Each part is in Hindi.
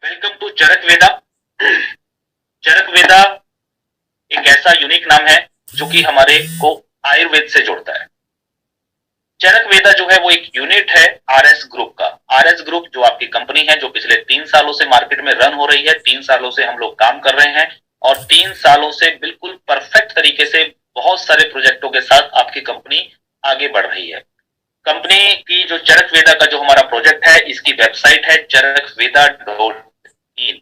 वेलकम टू चरक वेदा। चरक वेदा एक ऐसा यूनिक नाम है जो कि हमारे को आयुर्वेद से जोड़ता है। चरक वेदा जो है वो एक यूनिट है आरएस ग्रुप का। आरएस ग्रुप जो आपकी कंपनी है, जो पिछले 3 सालों से मार्केट में रन हो रही है। 3 सालों से हम लोग काम कर रहे हैं और 3 सालों से बिल्कुल परफेक्ट तरीके से बहुत सारे प्रोजेक्टों के साथ आपकी कंपनी आगे बढ़ रही है। कंपनी की जो चरक वेदा का जो हमारा प्रोजेक्ट है, इसकी वेबसाइट है चरकवेदा.इन।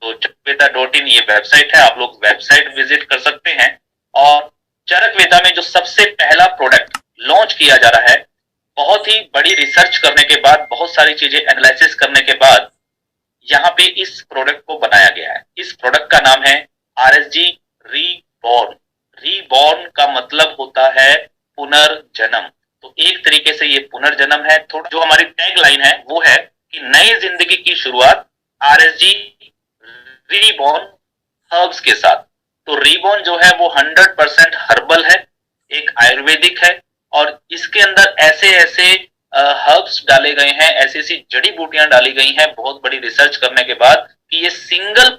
तो चरकवेदा.इन ये वेबसाइट है, आप लोग वेबसाइट विजिट कर सकते हैं। और चरक वेदा में जो सबसे पहला प्रोडक्ट लॉन्च किया जा रहा है, बहुत ही बड़ी रिसर्च करने के बाद, बहुत सारी चीजें एनालिसिस करने के बाद यहाँ पे इस प्रोडक्ट को बनाया गया है। इस प्रोडक्ट का नाम है आरएसजी रीबॉर्न। रीबॉर्न का मतलब होता है पुनर्जन्म। तो एक तरीके से ये पुनर्जन्म है। थोड़ा जो हमारी टैग लाइन है वो है कि नई जिंदगी की शुरुआत आरएसजी रीबॉर्न हर्ब्स के साथ। तो रीबॉर्न जो है वो 100% हर्बल है, एक आयुर्वेदिक है और इसके अंदर ऐसे ऐसे हर्ब्स डाले गए हैं, ऐसी ऐसी जड़ी बूटियां डाली गई हैं बहुत बड़ी रिसर्च करने के बाद कि ये सिंगल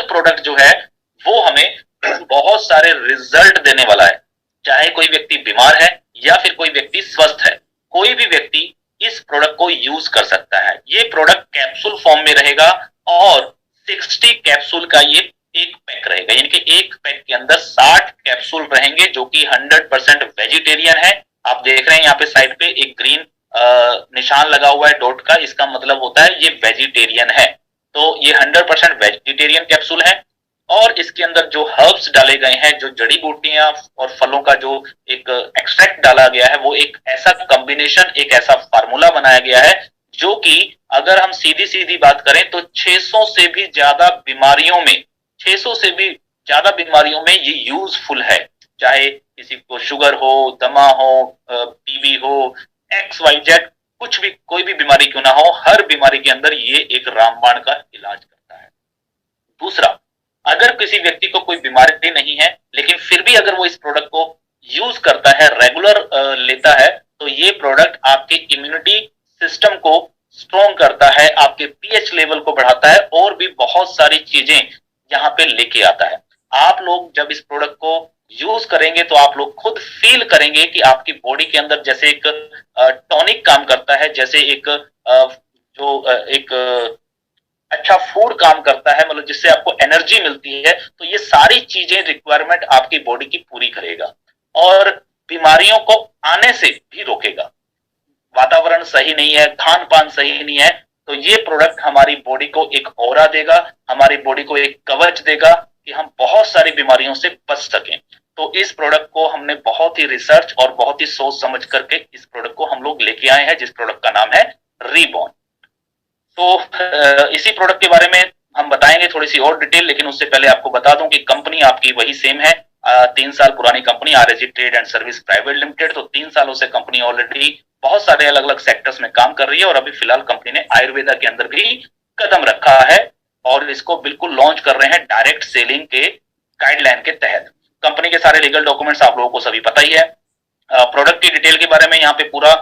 प्रोडक्ट जो है वो हमें बहुत सारे रिजल्ट देने वाला है। चाहे कोई व्यक्ति बीमार है या फिर कोई व्यक्ति स्वस्थ है, कोई भी व्यक्ति इस प्रोडक्ट को यूज कर सकता है। ये प्रोडक्ट कैप्सूल फॉर्म में रहेगा और 60 कैप्सूल का ये एक पैक रहेगा, यानी कि एक पैक के अंदर 60 कैप्सूल रहेंगे जो कि 100% वेजिटेरियन है। आप देख रहे हैं यहाँ पे साइड पे एक ग्रीन निशान लगा हुआ है डॉट का, इसका मतलब होता है ये वेजिटेरियन है। तो ये 100% वेजिटेरियन कैप्सूल है और इसके अंदर जो हर्ब्स डाले गए हैं, जो जड़ी बूटियां और फलों का जो एक एक्सट्रैक्ट डाला गया है, वो एक ऐसा कॉम्बिनेशन, एक ऐसा फार्मूला बनाया गया है जो कि अगर हम सीधी सीधी बात करें तो 600 से भी ज्यादा बीमारियों में 600 से भी ज्यादा बीमारियों में ये यूजफुल है। चाहे किसी को शुगर हो, दमा हो, टीबी हो, एक्स वाई जेड, कुछ भी, कोई भी बीमारी क्यों ना हो, हर बीमारी के अंदर ये एक रामबाण का इलाज करता है। दूसरा, अगर किसी व्यक्ति को कोई बीमारी नहीं है लेकिन फिर भी अगर वो इस प्रोडक्ट को यूज करता है, रेगुलर लेता है, तो ये प्रोडक्ट आपके इम्यूनिटी सिस्टम को स्ट्रॉन्ग करता है, आपके पीएच लेवल को बढ़ाता है और भी बहुत सारी चीजें यहाँ पे लेके आता है। आप लोग जब इस प्रोडक्ट को यूज करेंगे तो आप लोग खुद फील करेंगे कि आपकी बॉडी के अंदर जैसे एक टॉनिक काम करता है, जैसे एक एक अच्छा फूड काम करता है, मतलब जिससे आपको एनर्जी मिलती है। तो ये सारी चीजें रिक्वायरमेंट आपकी बॉडी की पूरी करेगा और बीमारियों को आने से भी रोकेगा। वातावरण सही नहीं है, खान पान सही नहीं है, तो ये प्रोडक्ट हमारी बॉडी को एक ऑरा देगा, हमारी बॉडी को एक कवच देगा कि हम बहुत सारी बीमारियों से बच सकें। तो इस प्रोडक्ट को हमने बहुत ही रिसर्च और बहुत ही सोच समझ करके इस प्रोडक्ट को हम लोग लेके आए हैं, जिस प्रोडक्ट का नाम है रीबॉर्न। तो इसी प्रोडक्ट के बारे में हम बताएंगे थोड़ी सी और डिटेल, लेकिन उससे पहले आपको बता दूं कि कंपनी आपकी वही सेम है। 3 साल पुरानी company RSG trade and service private limited. तो 3 सालों से कंपनी ऑलरेडी बहुत सारे अलग अलग सेक्टर्स में काम कर रही है और अभी फिलहाल कंपनी ने आयुर्वेदा के अंदर भी कदम रखा है और इसको बिल्कुल लॉन्च कर रहे हैं डायरेक्ट सेलिंग के गाइडलाइन के तहत। कंपनी के सारे लीगल डॉक्यूमेंट्स आप लोगों को सभी पता ही है। प्रोडक्ट की डिटेल के बारे में यहाँ पे पूरा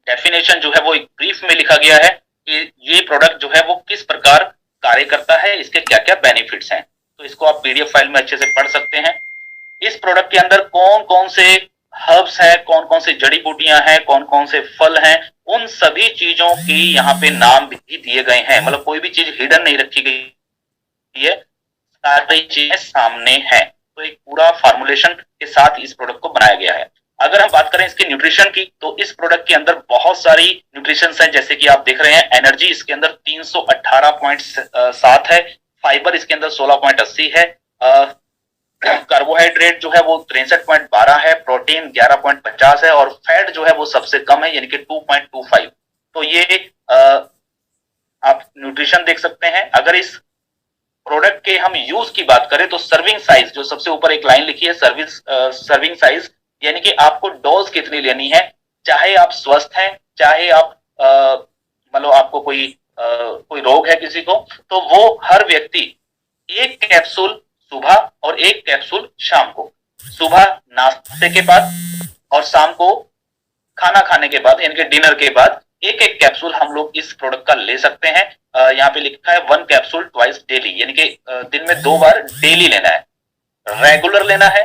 डेफिनेशन जो है वो एक ब्रीफ में लिखा गया है कि ये प्रोडक्ट जो है वो किस प्रकार कार्य करता है, इसके क्या क्या बेनिफिट्स हैं। तो इसको आप पीडीएफ फाइल में अच्छे से पढ़ सकते हैं। इस प्रोडक्ट के अंदर कौन कौन से हर्ब्स हैं, कौन कौन से जड़ी बूटियां हैं, कौन कौन से फल हैं, उन सभी चीजों की यहाँ पे नाम भी दिए गए हैं। मतलब कोई भी चीज हिडन नहीं रखी गई है, सारी चीजें सामने है। तो एक पूरा फार्मूलेशन के साथ इस प्रोडक्ट को बनाया गया है। अगर हम बात करें इसके न्यूट्रिशन की, तो इस प्रोडक्ट के अंदर बहुत सारी न्यूट्रिशन है, जैसे कि आप देख रहे हैं एनर्जी इसके अंदर 318.7 है, फाइबर इसके अंदर 16.80 है, कार्बोहाइड्रेट जो है वो 63.12 है, प्रोटीन 11.50 है और फैट जो है वो सबसे कम है, यानी कि 2.25। तो ये आप न्यूट्रिशन देख सकते हैं। अगर इस प्रोडक्ट के हम यूज की बात करें तो सर्विंग साइज, जो सबसे ऊपर एक लाइन लिखी है सर्विंग साइज, यानी कि आपको डोज कितनी लेनी है। चाहे आप स्वस्थ हैं, चाहे आप मतलब आपको कोई रोग है किसी को, तो वो हर व्यक्ति एक कैप्सूल सुबह और एक कैप्सूल शाम को, सुबह नाश्ते के बाद और शाम को खाना खाने के बाद, यानी कि डिनर के बाद एक एक कैप्सूल हम लोग इस प्रोडक्ट का ले सकते हैं। यहाँ पे लिखा है 1 कैप्सूल ट्वाइस डेली, यानी कि दिन में 2 बार डेली लेना है, रेगुलर लेना है,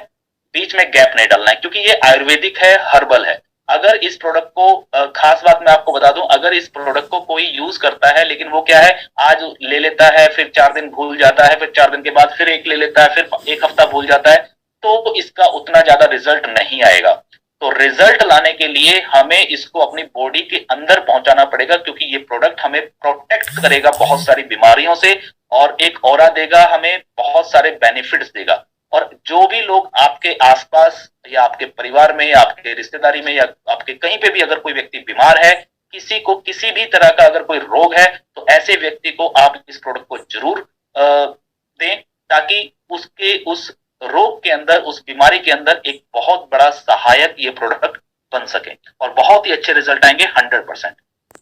बीच में गैप नहीं डालना है, क्योंकि ये आयुर्वेदिक है, हर्बल है। अगर इस प्रोडक्ट को खास बात मैं आपको बता दूं, अगर इस प्रोडक्ट को कोई यूज करता है लेकिन वो क्या है, आज ले लेता है, फिर 4 दिन भूल जाता है, फिर 4 दिन के बाद फिर एक ले लेता है, फिर एक हफ्ता भूल जाता है, तो इसका उतना ज्यादा रिजल्ट नहीं आएगा। तो रिजल्ट लाने के लिए हमें इसको अपनी बॉडी के अंदर पहुंचाना पड़ेगा, क्योंकि ये प्रोडक्ट हमें प्रोटेक्ट करेगा बहुत सारी बीमारियों से, और एक ऑरा देगा, हमें बहुत सारे बेनिफिट्स देगा। और जो भी लोग आपके आसपास या आपके परिवार में या आपके रिश्तेदारी में या आपके कहीं पे भी अगर कोई व्यक्ति बीमार है, किसी को किसी भी तरह का अगर कोई रोग है, तो ऐसे व्यक्ति को आप इस प्रोडक्ट को जरूर दें, ताकि उसके उस रोग के अंदर, उस बीमारी के अंदर एक बहुत बड़ा सहायक ये प्रोडक्ट बन सके और बहुत ही अच्छे रिजल्ट आएंगे 100%।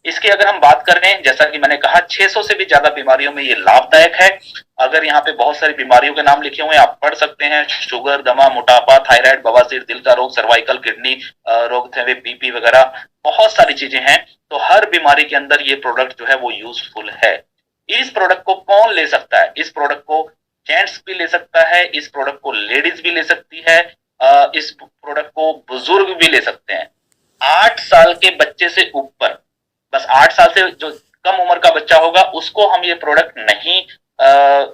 इसकी अगर हम बात करें, जैसा कि मैंने कहा 600 से भी ज्यादा बीमारियों में ये लाभदायक है। अगर यहाँ पे बहुत सारी बीमारियों के नाम लिखे हुए हैं, आप पढ़ सकते हैं, शुगर, दमा, मोटापा, थायराइड, बवासीर, दिल का रोग, सर्वाइकल, किडनी रोग, बीपी वगैरह बहुत सारी चीजें हैं। तो हर बीमारी के अंदर ये प्रोडक्ट जो है वो यूजफुल है। इस प्रोडक्ट को कौन ले सकता है? इस प्रोडक्ट को जेंट्स भी ले सकता है, इस प्रोडक्ट को लेडीज भी ले सकती है, इस प्रोडक्ट को बुजुर्ग भी ले सकते हैं। 8 साल के बच्चे से ऊपर, बस 8 साल से जो कम उम्र का बच्चा होगा उसको हम ये प्रोडक्ट नहीं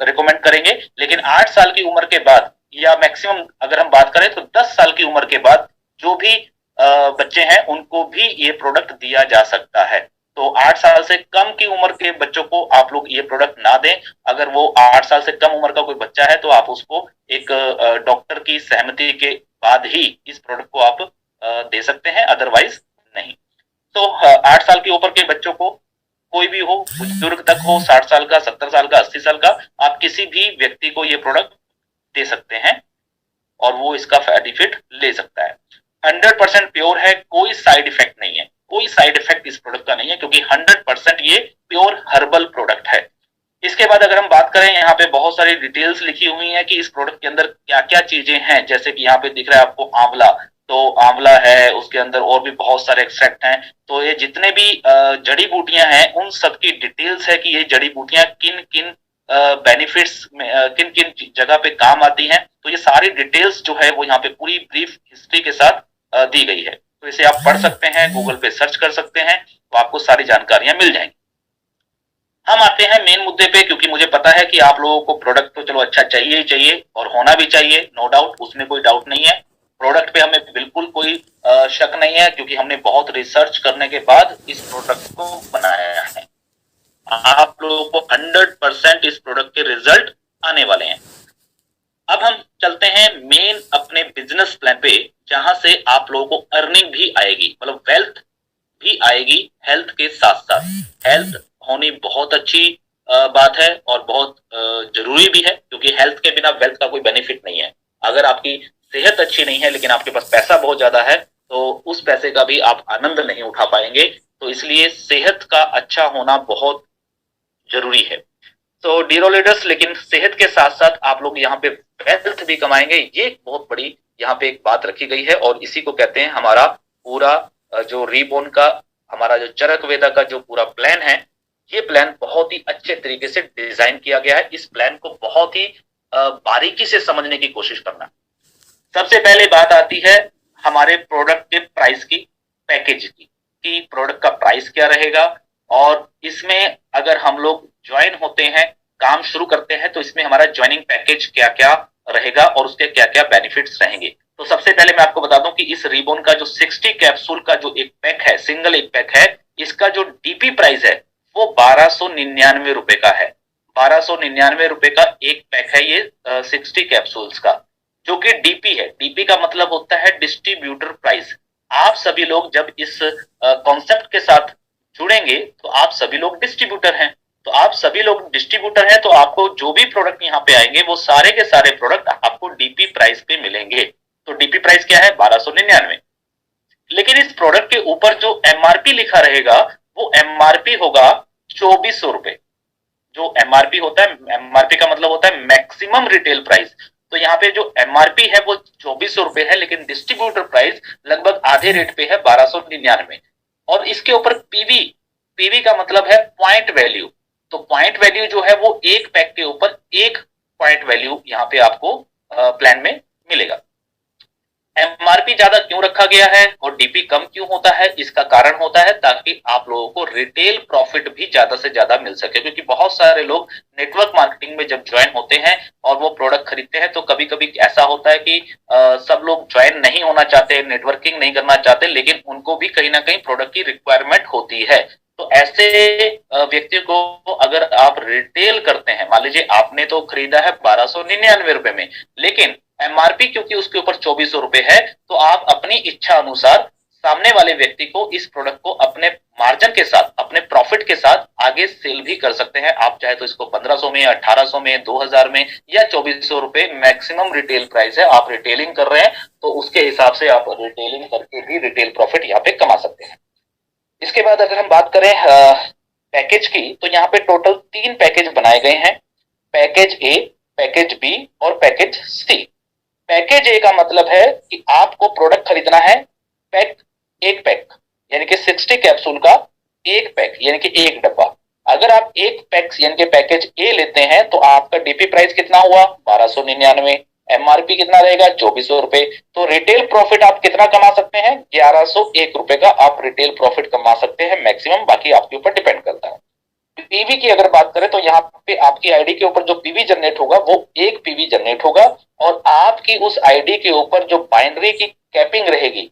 रिकमेंड करेंगे, लेकिन 8 साल की उम्र के बाद या मैक्सिमम अगर हम बात करें तो 10 साल की उम्र के बाद जो भी बच्चे हैं उनको भी ये प्रोडक्ट दिया जा सकता है। तो 8 साल से कम की उम्र के बच्चों को आप लोग ये प्रोडक्ट ना दें। अगर वो 8 साल से कम उम्र का कोई बच्चा है तो आप उसको एक डॉक्टर की सहमति के बाद ही इस प्रोडक्ट को आप दे सकते हैं, अदरवाइज नहीं। तो 8 साल के ऊपर के बच्चों को, कोई भी हो, बुजुर्ग तक हो, 60 साल का, 70 साल का, 80 साल का, आप किसी भी व्यक्ति को ये प्रोडक्ट दे सकते हैं और वो इसका बेनिफिट ले सकता है। 100% प्योर है, कोई साइड इफेक्ट नहीं है, कोई साइड इफेक्ट इस प्रोडक्ट का नहीं है, क्योंकि 100% ये प्योर हर्बल प्रोडक्ट है। इसके बाद अगर हम बात करें, यहाँ पे बहुत सारी डिटेल्स लिखी हुई हैं कि इस प्रोडक्ट के अंदर क्या क्या चीजें हैं। जैसे कि यहाँ पे दिख रहा है आपको आंवला, तो आंवला है, उसके अंदर और भी बहुत सारे एक्सट्रैक्ट हैं। तो ये जितने भी जड़ी बूटियां हैं उन सबकी डिटेल्स है कि ये जड़ी बूटियां किन किन बेनिफिट्स में, किन किन जगह पे काम आती हैं। तो ये सारी डिटेल्स जो है वो यहाँ पे पूरी ब्रीफ हिस्ट्री के साथ दी गई है। तो इसे आप पढ़ सकते हैं, गूगल पे सर्च कर सकते हैं, तो आपको सारी जानकारियां मिल जाएंगी। हम आते हैं मेन मुद्दे पे, क्योंकि मुझे पता है कि आप लोगों को प्रोडक्ट तो चलो अच्छा चाहिए ही चाहिए और होना भी चाहिए, नो डाउट, उसमें कोई डाउट नहीं है। प्रोडक्ट पे हमें बिल्कुल कोई शक नहीं है, क्योंकि हमने बहुत रिसर्च करने के बाद इस प्रोडक्ट को बनाया है। आप लोगों को 100% इस प्रोडक्ट के रिजल्ट आने वाले हैं। अब हम चलते हैं मेन अपने बिजनेस प्लान पे, जहां से आप लोगों को अर्निंग भी आएगी, मतलब वेल्थ भी आएगी हेल्थ के साथ साथ। हेल्थ होनी बहुत अच्छी बात है और बहुत जरूरी भी है, क्योंकि हेल्थ के बिना वेल्थ का कोई बेनिफिट नहीं है। अगर आपकी सेहत अच्छी नहीं है लेकिन आपके पास पैसा बहुत ज्यादा है, तो उस पैसे का भी आप आनंद नहीं उठा पाएंगे। तो इसलिए सेहत का अच्छा होना बहुत जरूरी है। तो डीरो लीडर्स, लेकिन सेहत के साथ साथ आप लोग यहाँ पे वेल्थ भी कमाएंगे, ये एक बहुत बड़ी यहाँ पे एक बात रखी गई है। और इसी को कहते हैं हमारा पूरा जो रीबोन का, हमारा जो चरक वेदा का जो पूरा प्लान है, ये प्लान बहुत ही अच्छे तरीके से डिजाइन किया गया है। इस प्लान को बहुत ही बारीकी से समझने की कोशिश करना। सबसे पहले बात आती है हमारे प्रोडक्ट के प्राइस की, पैकेज की, कि प्रोडक्ट का प्राइस क्या रहेगा, और इसमें अगर हम लोग ज्वाइन होते हैं, काम शुरू करते हैं, तो इसमें हमारा ज्वाइनिंग पैकेज क्या क्या रहेगा और उसके क्या क्या बेनिफिट्स रहेंगे। तो सबसे पहले मैं आपको बता दूं कि इस रिबोन का जो 60 कैप्सूल का जो एक पैक है, सिंगल एक पैक है, इसका जो डीपी प्राइस है वो 1299 रुपए का है। 1299 रुपए का एक पैक है ये 60 कैप्सूल्स का, जो कि डीपी है। डीपी का मतलब होता है डिस्ट्रीब्यूटर प्राइस। आप सभी लोग जब इस कॉन्सेप्ट के साथ जुड़ेंगे तो आप सभी लोग डिस्ट्रीब्यूटर हैं। तो आप सभी लोग डिस्ट्रीब्यूटर हैं, तो आपको जो भी प्रोडक्ट यहाँ पे आएंगे वो सारे के सारे प्रोडक्ट आपको डीपी प्राइस पे मिलेंगे। तो डीपी प्राइस क्या है? 1299। लेकिन इस प्रोडक्ट के ऊपर जो एमआरपी लिखा रहेगा वो एमआरपी होगा 2400 रुपए। जो एमआरपी होता है, एमआरपी का मतलब होता है मैक्सिमम रिटेल प्राइस। तो यहाँ पे जो एमआरपी है वो 2400 रुपए है, लेकिन डिस्ट्रीब्यूटर प्राइस लगभग आधे रेट पे है 1299। और इसके ऊपर पीवी, पीवी का मतलब है पॉइंट वैल्यू। तो पॉइंट वैल्यू जो है वो एक पैक के ऊपर एक पॉइंट वैल्यू यहाँ पे आपको प्लान में मिलेगा। एमआरपी ज्यादा क्यों रखा गया है और डीपी कम क्यों होता है, इसका कारण होता है ताकि आप लोगों को रिटेल प्रॉफिट भी ज्यादा से ज्यादा मिल सके, क्योंकि बहुत सारे लोग नेटवर्क मार्केटिंग में जब ज्वाइन होते हैं और वो प्रोडक्ट खरीदते हैं तो कभी कभी ऐसा होता है कि सब लोग ज्वाइन नहीं होना चाहते, नेटवर्किंग नहीं करना चाहते, लेकिन उनको भी कहीं ना कहीं प्रोडक्ट की रिक्वायरमेंट होती है। तो ऐसे व्यक्ति को अगर आप रिटेल करते हैं, मान लीजिए आपने तो खरीदा है 1299 रुपए में, लेकिन एमआरपी क्योंकि उसके ऊपर 2400 रुपए है, तो आप अपनी इच्छा अनुसार सामने वाले व्यक्ति को इस प्रोडक्ट को अपने मार्जिन के साथ, अपने प्रॉफिट के साथ आगे सेल भी कर सकते हैं। आप चाहे तो इसको 1500 में, 1800 में, 2000 में या 2400 रुपए मैक्सिमम रिटेल प्राइस है, आप रिटेलिंग कर रहे हैं तो उसके हिसाब से आप रिटेलिंग करके भी रिटेल प्रॉफिट यहाँ पे कमा सकते हैं। इसके बाद अगर हम बात करें पैकेज की, तो यहाँ पे टोटल 3 पैकेज बनाए गए हैं, पैकेज ए, पैकेज बी और पैकेज सी। पैकेज ए का मतलब है कि आपको प्रोडक्ट खरीदना है एक पैक यानी कि 60 कैप्सूल का एक पैक यानी कि एक डब्बा। अगर आप एक पैक यानी कि पैकेज ए लेते हैं तो आपका डीपी प्राइस कितना हुआ 1299, एमआरपी कितना रहेगा 2400 रुपए। तो रिटेल प्रॉफिट आप कितना कमा सकते हैं 1101 रुपए का आप रिटेल प्रॉफिट कमा सकते हैं मैक्सिमम, बाकी आपके ऊपर डिपेंड करता है। पीवी की अगर बात करें तो यहाँ पे आपकी आईडी के ऊपर जो पीवी जनरेट होगा वो एक पीवी जनरेट होगा और आपकी उस आईडी के ऊपर जो बाइनरी की कैपिंग रहेगी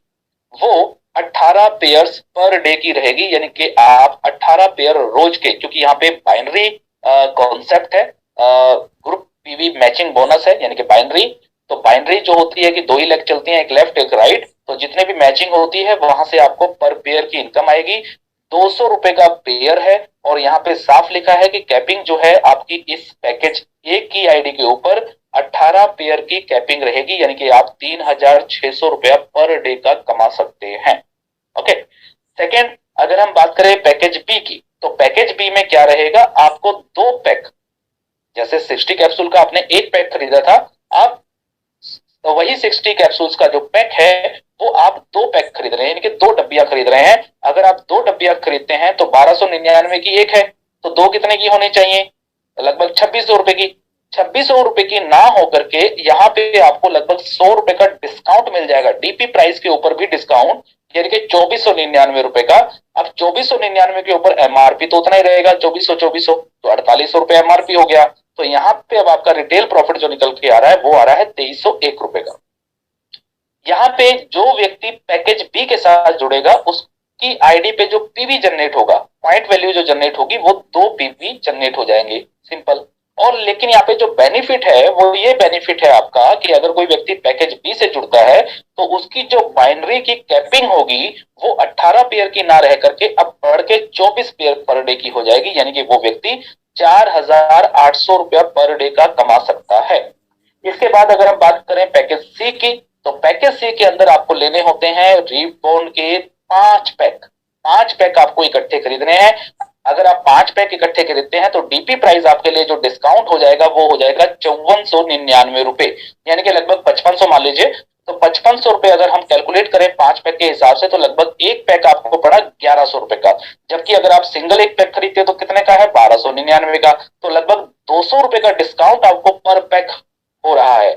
वो 18 पेयर्स पर डे की रहेगी, यानी कि आप 18 पेयर रोज के, क्योंकि यहाँ पे बाइनरी कॉन्सेप्ट है, ग्रुप पीवी मैचिंग बोनस है यानी कि बाइनरी। तो बाइनरी जो होती है कि 2 ही लेग चलती हैं, एक लेफ्ट एक राइट, तो जितने भी मैचिंग होती है वहां से आपको पर पेयर की इनकम आएगी। 200 रुपए का पेयर है और यहाँ पे साफ लिखा है कि कैपिंग जो है आपकी इस पैकेज एक की आईडी के ऊपर 18 पेयर की कैपिंग रहेगी, यानी कि आप 3600 रुपया पर डे का कमा सकते हैं। ओके, सेकेंड अगर हम बात करें पैकेज बी की, तो पैकेज बी में क्या रहेगा, आपको 2 पैक, जैसे 60 कैप्सूल का आपने एक पैक खरीदा था, आप तो वही 60 कैप्सूल्स का जो पैक है वो आप 2 पैक खरीद रहे हैं, यानी कि 2 डब्बियां खरीद रहे हैं। अगर आप 2 डब्बियां खरीदते हैं तो 1299 की एक है, तो 2 कितने की होनी चाहिए, लगभग 2600 रुपए की। 2600 रुपए की ना होकर के यहाँ पे आपको लगभग 100 रुपए का डिस्काउंट मिल जाएगा, डीपी प्राइस के ऊपर भी डिस्काउंट, यानी कि 2499 रुपए का। अब 2499 के ऊपर एमआरपी तो उतना ही रहेगा 2400 तो 4800 रुपए एमआरपी हो गया। तो यहाँ पे अब आपका रिटेल प्रॉफिट जो निकल के आ रहा है वो आ रहा है 2301 रुपए का। यहाँ पे जो व्यक्ति पैकेज बी के साथ जुड़ेगा उसकी आईडी पे जो पीवी जनरेट होगा, पॉइंट वैल्यू जो जनरेट होगी वो 2 पीवी जनरेट हो जाएंगे, सिंपल। और लेकिन यहाँ पे जो बेनिफिट है वो ये बेनिफिट है आपका कि अगर कोई व्यक्ति पैकेज बी से जुड़ता है तो उसकी जो बाइनरी की कैपिंग होगी वो 18 पेयर की ना रह करके अब बढ़ के 24 पेयर पर डे की हो जाएगी, यानी कि वो व्यक्ति 4800 रुपया पर डे का कमा सकता है। इसके बाद अगर हम बात करें पैकेज सी की, तो पैकेज सी के अंदर आपको लेने होते हैं रिबॉन्ड के 5 पैक। 5 पैक आपको इकट्ठे खरीदने हैं। अगर आप 5 पैक इकट्ठे खरीदते हैं तो डीपी प्राइस आपके लिए जो डिस्काउंट हो जाएगा वो हो जाएगा 5499 रुपए, यानी कि लगभग 5500 मान लीजिए। तो 5500 रुपए अगर हम कैलकुलेट करें 5 पैक के हिसाब से तो लगभग एक पैक आपको पड़ा 1100 रुपए का, जबकि अगर आप सिंगल एक पैक खरीदते तो कितने का है 1299 का। तो लगभग 200 रुपए का डिस्काउंट आपको पर पैक हो रहा है,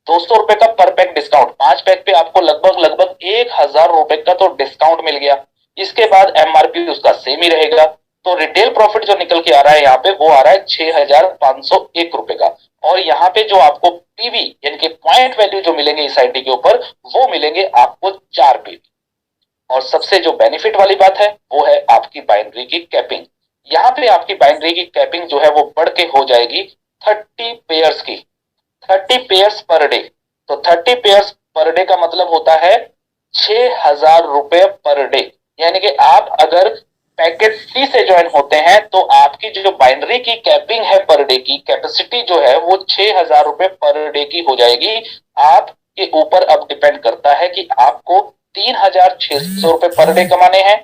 200 रुपए का पर पैक डिस्काउंट। 5 पैक पे आपको लगभग 1000 रुपए का तो डिस्काउंट मिल गया। इसके बाद एमआरपी उसका सेम ही रहेगा, तो रिटेल प्रॉफिट जो निकल के आ रहा है यहाँ पे वो आ रहा है 6501 रुपए का। और यहाँ पे जो आपको पीवी यानी कि पॉइंट वैल्यू जो मिलेंगे इस आईडी के ऊपर वो मिलेंगे आपको 4 पीवी। और सबसे जो बेनिफिट वाली बात है वो है आपकी बाइनरी की कैपिंग। यहाँ पे आपकी बाइनरी की कैपिंग जो है वो बढ़ के हो जाएगी 30 पेयर्स की, 30 पेयर्स पर डे। तो 30 पेयर्स पर डे का मतलब होता है 6000 रुपए पर डे, यानी कि आप अगर पैकेज सी से ज्वाइन होते हैं तो आपकी जो बाइनरी की कैपिंग है पर डे की कैपेसिटी जो है वो 6000 रुपए पर डे की हो जाएगी। आपके ऊपर अब डिपेंड करता है कि आपको 3600 रुपए पर डे कमाने हैं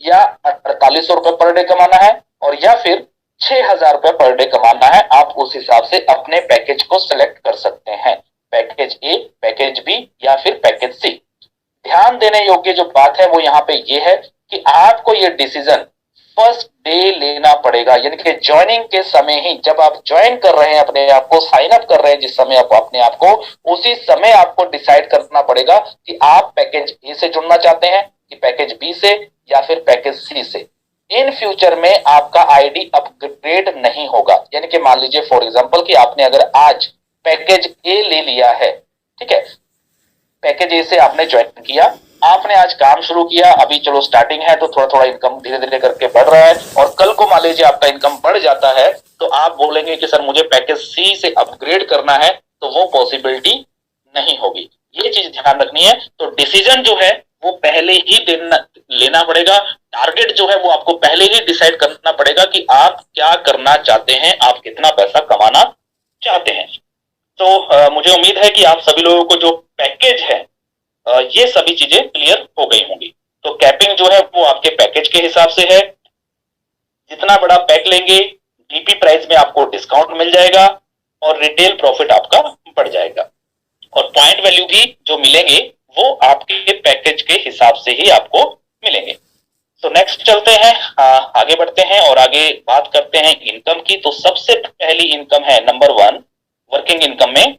या 4800 रुपए पर डे कमाना है और या फिर 6000 रुपए पर डे कमाना है। आप उस हिसाब से अपने पैकेज को सिलेक्ट कर सकते हैं, पैकेज ए, पैकेज बी या फिर पैकेज सी। ध्यान देने योग्य जो बात है वो यहाँ पे ये है कि आपको ये डिसीजन फर्स्ट डे लेना पड़ेगा, यानी कि ज्वाइनिंग के समय ही, जब आप ज्वाइन कर रहे हैं अपने आप को, साइन अप कर रहे हैं जिस समय आप अपने आप को, उसी समय आपको डिसाइड करना पड़ेगा कि आप पैकेज ए से जुड़ना चाहते हैं कि पैकेज बी से या फिर पैकेज सी से। इन फ्यूचर में आपका आईडी अपग्रेड नहीं होगा, यानी कि मान लीजिए फॉर एग्जांपल कि आपने अगर आज पैकेज ए ले लिया है, ठीक है, पैकेज ए से आपने ज्वाइन किया, आपने आज काम शुरू किया, अभी चलो स्टार्टिंग है तो थोड़ा थोड़ा इनकम धीरे धीरे करके बढ़ रहा है, और कल को मान लीजिए आपका इनकम बढ़ जाता है तो आप बोलेंगे कि सर मुझे पैकेज सी से अपग्रेड करना है, तो वो पॉसिबिलिटी नहीं होगी। ये चीज ध्यान रखनी है। तो डिसीजन जो है वो पहले ही लेना पड़ेगा, टारगेट जो है वो आपको पहले ही डिसाइड करना पड़ेगा कि आप क्या करना चाहते हैं, आप कितना पैसा कमाना चाहते हैं। तो मुझे उम्मीद है कि आप सभी लोगों को जो पैकेज है ये सभी चीजें क्लियर हो गई होंगी। तो कैपिंग जो है वो आपके पैकेज के हिसाब से है, जितना बड़ा पैक लेंगे डीपी प्राइस में आपको डिस्काउंट मिल जाएगा और रिटेल प्रॉफिट आपका बढ़ जाएगा, और पॉइंट वैल्यू भी जो मिलेंगे वो आपके पैकेज के हिसाब से ही आपको मिलेंगे। तो नेक्स्ट चलते हैं, आगे बढ़ते हैं और आगे बात करते हैं इनकम की। तो सबसे पहली इनकम है नंबर 1 वर्किंग इनकम में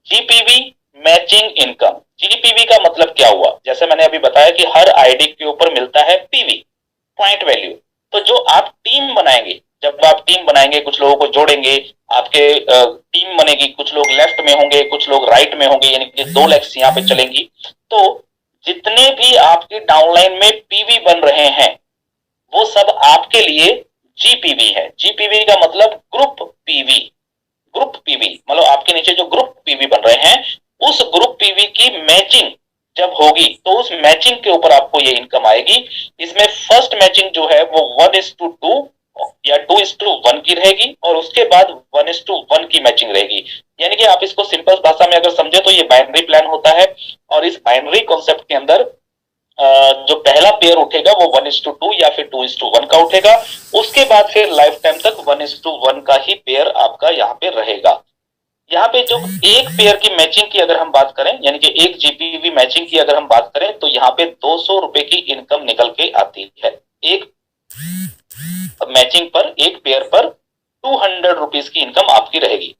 जीपीवी मैचिंग इनकम। जीपीवी का मतलब क्या हुआ, जैसे मैंने अभी बताया कि हर आईडी के ऊपर मिलता है पीवी, पॉइंट वैल्यू। तो जो आप टीम बनाएंगे, जब आप टीम बनाएंगे, कुछ लोगों को जोड़ेंगे, आपके टीम बनेगी, कुछ लोग लेफ्ट में होंगे, कुछ लोग राइट में होंगे, यानी कि 2 लेग्स यहाँ पे चलेंगी। तो जितने भी आपकी डाउनलाइन में पीवी बन रहे हैं वो सब आपके लिए जीपीवी है। जीपीवी का मतलब ग्रुप पीवी। ग्रुप पीवी मतलब आपके नीचे जो ग्रुप पीवी बन रहे हैं, उस ग्रुप पीवी की मैचिंग जब होगी तो उस मैचिंग के ऊपर आपको ये इनकम आएगी। इसमें फर्स्ट मैचिंग जो है वो 1:2 या 2:1 की रहेगी, और उसके बाद 1:1 की मैचिंग रहेगी। यानी कि आप इसको सिंपल भाषा में अगर समझे तो ये बाइनरी प्लान होता है, और इस बाइनरी कॉन्सेप्ट के अंदर जो पहला पेयर उठेगा वो 1:2 या फिर 2:1 का उठेगा। उसके बाद फिर लाइफ टाइम तक 1:1 का ही पेयर आपका यहाँ पे रहेगा। यहाँ पे जो एक पेयर की मैचिंग की अगर हम बात करें, यानी कि एक जीपीवी मैचिंग की अगर हम बात करें, तो यहाँ पे 200 रुपए की इनकम निकल के आती है। एक मैचिंग पर, एक पेयर पर 200 रुपीज की इनकम आपकी रहेगी।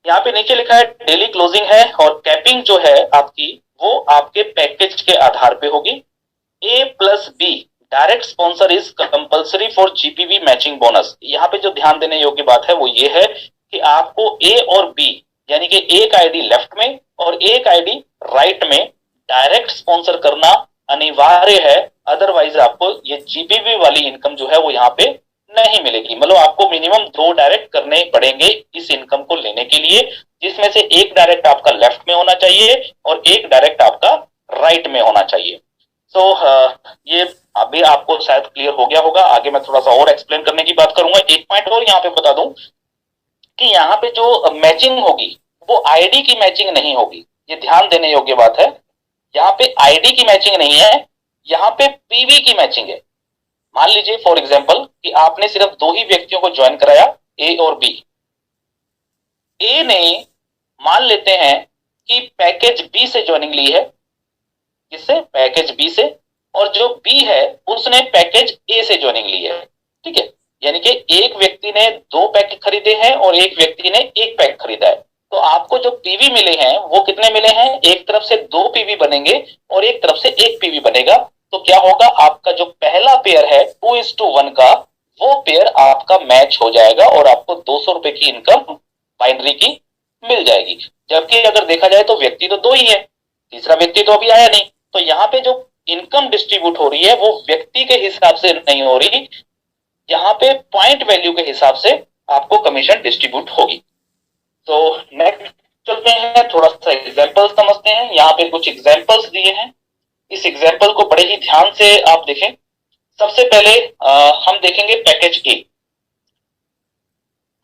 यहाँ पे नीचे लिखा है डेली क्लोजिंग है, और कैपिंग जो है आपकी वो आपके पैकेज के आधार पे होगी। A+B direct sponsor is compulsory for GPV matching bonus. यहाँ पे जो ध्यान देने योग्य बात है वो ये है कि आपको ए और बी, यानी कि एक आईडी लेफ्ट में और एक आईडी राइट में डायरेक्ट स्पॉन्सर करना अनिवार्य है, अदरवाइज आपको ये जीपीवी वाली इनकम जो है वो यहाँ पे नहीं मिलेगी। मतलब आपको मिनिमम 2 डायरेक्ट करने पड़ेंगे इस इनकम को लेने के लिए, जिसमें से एक डायरेक्ट आपका लेफ्ट में होना चाहिए और एक डायरेक्ट आपका राइट में होना चाहिए। तो ये अभी आपको शायद क्लियर हो गया होगा। आगे मैं थोड़ा सा और एक्सप्लेन करने की बात करूंगा। एक पॉइंट और यहाँ पे बता दूं कि यहाँ पे जो मैचिंग होगी वो आईडी की मैचिंग नहीं होगी। ये ध्यान देने योग्य बात है। यहाँ पे आईडी की मैचिंग नहीं है, यहाँ पे पीवी की मैचिंग है। मान लीजिए फॉर एग्जांपल कि आपने सिर्फ 2 ही व्यक्तियों को ज्वाइन कराया, ए और बी। ए ने मान लेते हैं कि पैकेज बी से ज्वाइनिंग ली है, किससे? पैकेज बी से। और जो बी है उसने पैकेज ए से ज्वाइनिंग ली है, ठीक है। यानी कि एक व्यक्ति ने 2 पैक खरीदे हैं और एक व्यक्ति ने 1 पैक खरीदा है। तो आपको जो पीवी मिले हैं वो कितने मिले हैं? एक तरफ से 2 पीवी बनेंगे और एक तरफ से 1 पीवी बनेगा। तो क्या होगा, आपका जो पहला पेयर है 2:1 का, वो पेयर आपका मैच हो जाएगा और आपको 200 रुपए की इनकम बाइनरी की मिल जाएगी। जबकि अगर देखा जाए तो व्यक्ति तो 2 ही है, तीसरा व्यक्ति तो अभी आया नहीं। तो यहाँ पे जो इनकम डिस्ट्रीब्यूट हो रही है वो व्यक्ति के हिसाब से नहीं हो रही, यहाँ पे पॉइंट वैल्यू के हिसाब से आपको कमीशन डिस्ट्रीब्यूट होगी। तो नेक्स्ट चलते हैं, थोड़ा सा एग्जांपल समझते हैं। यहाँ पे कुछ एग्जांपल्स दिए हैं, इस एग्जांपल को बड़े ही ध्यान से आप देखें। सबसे पहले हम देखेंगे पैकेज ए।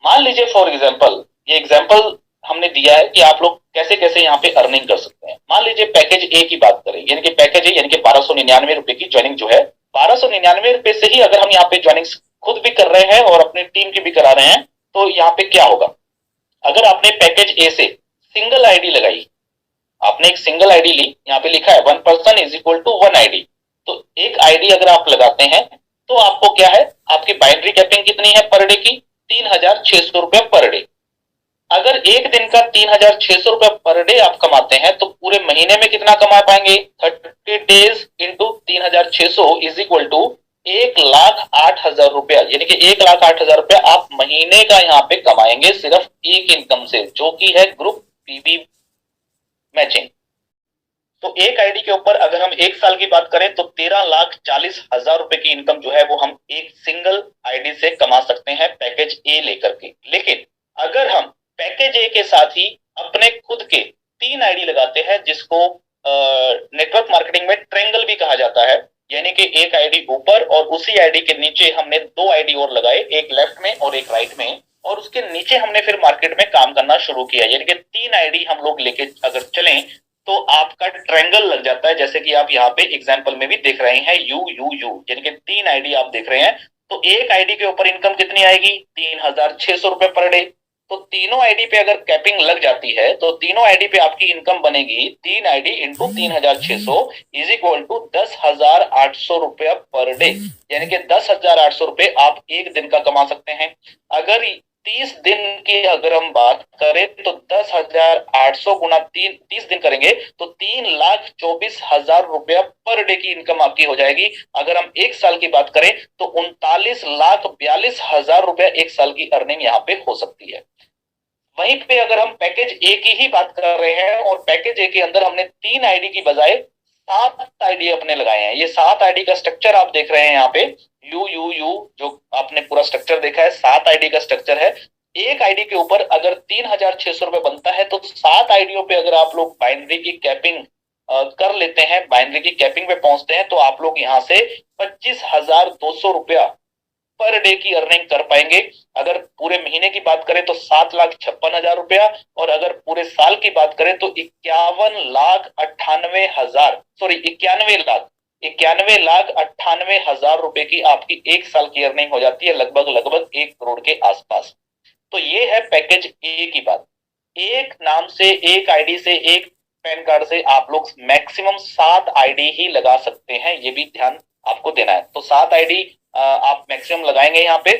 मान लीजिए फॉर एग्जांपल, ये एग्जांपल हमने दिया है कि आप लोग कैसे कैसे यहाँ पे अर्निंग कर सकते हैं। मान लीजिए पैकेज ए की बात करें, यानी कि पैकेज ए यानी कि 1299 रुपए की ज्वाइनिंग जो है, 1299 रुपए से ही अगर हम यहाँ पे ज्वाइनिंग खुद भी कर रहे हैं और अपनी टीम की भी करा रहे हैं, तो यहाँ पे क्या होगा, अगर आपने पैकेज ए से सिंगल आईडी लगाई, आपने एक सिंगल आईडी ली, यहाँ पे लिखा है 1 person is equal to 1 ID. तो एक आईडी अगर आप लगाते हैं तो आपको क्या है, आपकी बाइनरी कैपिंग कितनी है पर डे की, 3,600 रुपया पर डे। अगर एक दिन का 3,600 रुपया पर डे आप कमाते हैं तो पूरे महीने में कितना कमा पाएंगे, 30 days into 3,600 is equal to 1,08,000 रुपया, यानी कि 1,08,000 रुपया आप महीने का यहाँ पे कमाएंगे सिर्फ एक इनकम से, जो कि है ग्रुप पीबी मैचिंग। तो एक आईडी के ऊपर अगर हम एक साल की बात करें तो 13,40,000 रुपए की इनकम जो है वो हम एक सिंगल आईडी से कमा सकते हैं पैकेज ए लेकर के। लेकिन अगर हम पैकेज ए के साथ ही अपने खुद के 3 आईडी लगाते हैं, जिसको नेटवर्क मार्केटिंग में ट्रेंगल भी कहा जाता है, यानी कि एक आईडी ऊपर और उसी आईडी के नीचे हमने 2 आईडी और लगाए, एक लेफ्ट में और एक राइट में, और उसके नीचे हमने फिर मार्केट में काम करना शुरू किया, यानी कि 3 आईडी हम लोग लेके अगर चलें तो आपका ट्रायंगल लग जाता है, जैसे कि आप यहाँ पे एग्जांपल में भी देख रहे हैं यू यू यू, यानी कि 3 आईडी आप देख रहे हैं। तो एक आईडी के ऊपर इनकम कितनी आएगी, 3,600 रुपए पर डे। तो तीनों आईडी पे अगर कैपिंग लग जाती है तो तीनों आईडी पे आपकी इनकम बनेगी 3 ID into 3,600 is equal to 10,800 रुपया पर डे, यानी कि 10,800 रुपए आप एक दिन का कमा सकते हैं। अगर 30 दिन की अगर हम बात करें तो 10,800 गुना 30 दिन करेंगे तो 3,24,000 रुपया पर डे की इनकम आपकी हो जाएगी। अगर हम एक साल की बात करें तो 39,42,000 रुपया एक साल की अर्निंग यहाँ पे हो सकती है। वहीं पे अगर हम पैकेज ए की ही बात कर रहे हैं और पैकेज ए के अंदर हमने 3 आईडी की बजाय 7 आईडी अपने लगाए हैं, ये 7 आईडी का स्ट्रक्चर आप देख रहे हैं यहाँ पे, यू यू यू जो आपने पूरा स्ट्रक्चर देखा है, 7 आईडी का स्ट्रक्चर है। एक आईडी के ऊपर अगर 3,600 रुपए बनता है तो 7 आईडियों पे अगर आप लोग बाइनरी की कैपिंग कर लेते हैं, बाइनरी की कैपिंग पे पहुंचते हैं, तो आप लोग यहाँ से 25,200 रुपया पर डे की अर्निंग कर पाएंगे। अगर पूरे महीने की बात करें तो 7,56,000 रुपया, और अगर पूरे साल की बात करें तो 91,98,000 सॉरी 91,98,000 रुपए की आपकी एक साल की अर्निंग हो जाती है, लगभग 1 करोड़ के आसपास। तो ये है पैकेज ए की बात। एक नाम से, एक आईडी से, एक पैन कार्ड से आप लोग मैक्सिमम 7 आईडी ही लगा सकते हैं, ये भी ध्यान आपको देना है। तो 7 आईडी आप मैक्सिमम लगाएंगे यहाँ पे।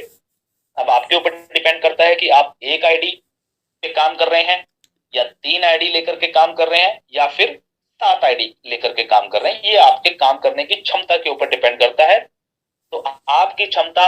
अब आपके ऊपर डिपेंड करता है कि आप एक आईडी पे काम कर रहे हैं या 3 आईडी लेकर के काम कर रहे हैं या फिर 7 आईडी लेकर के काम कर रहे हैं, ये आपके काम करने की क्षमता के ऊपर डिपेंड करता है। तो आपकी क्षमता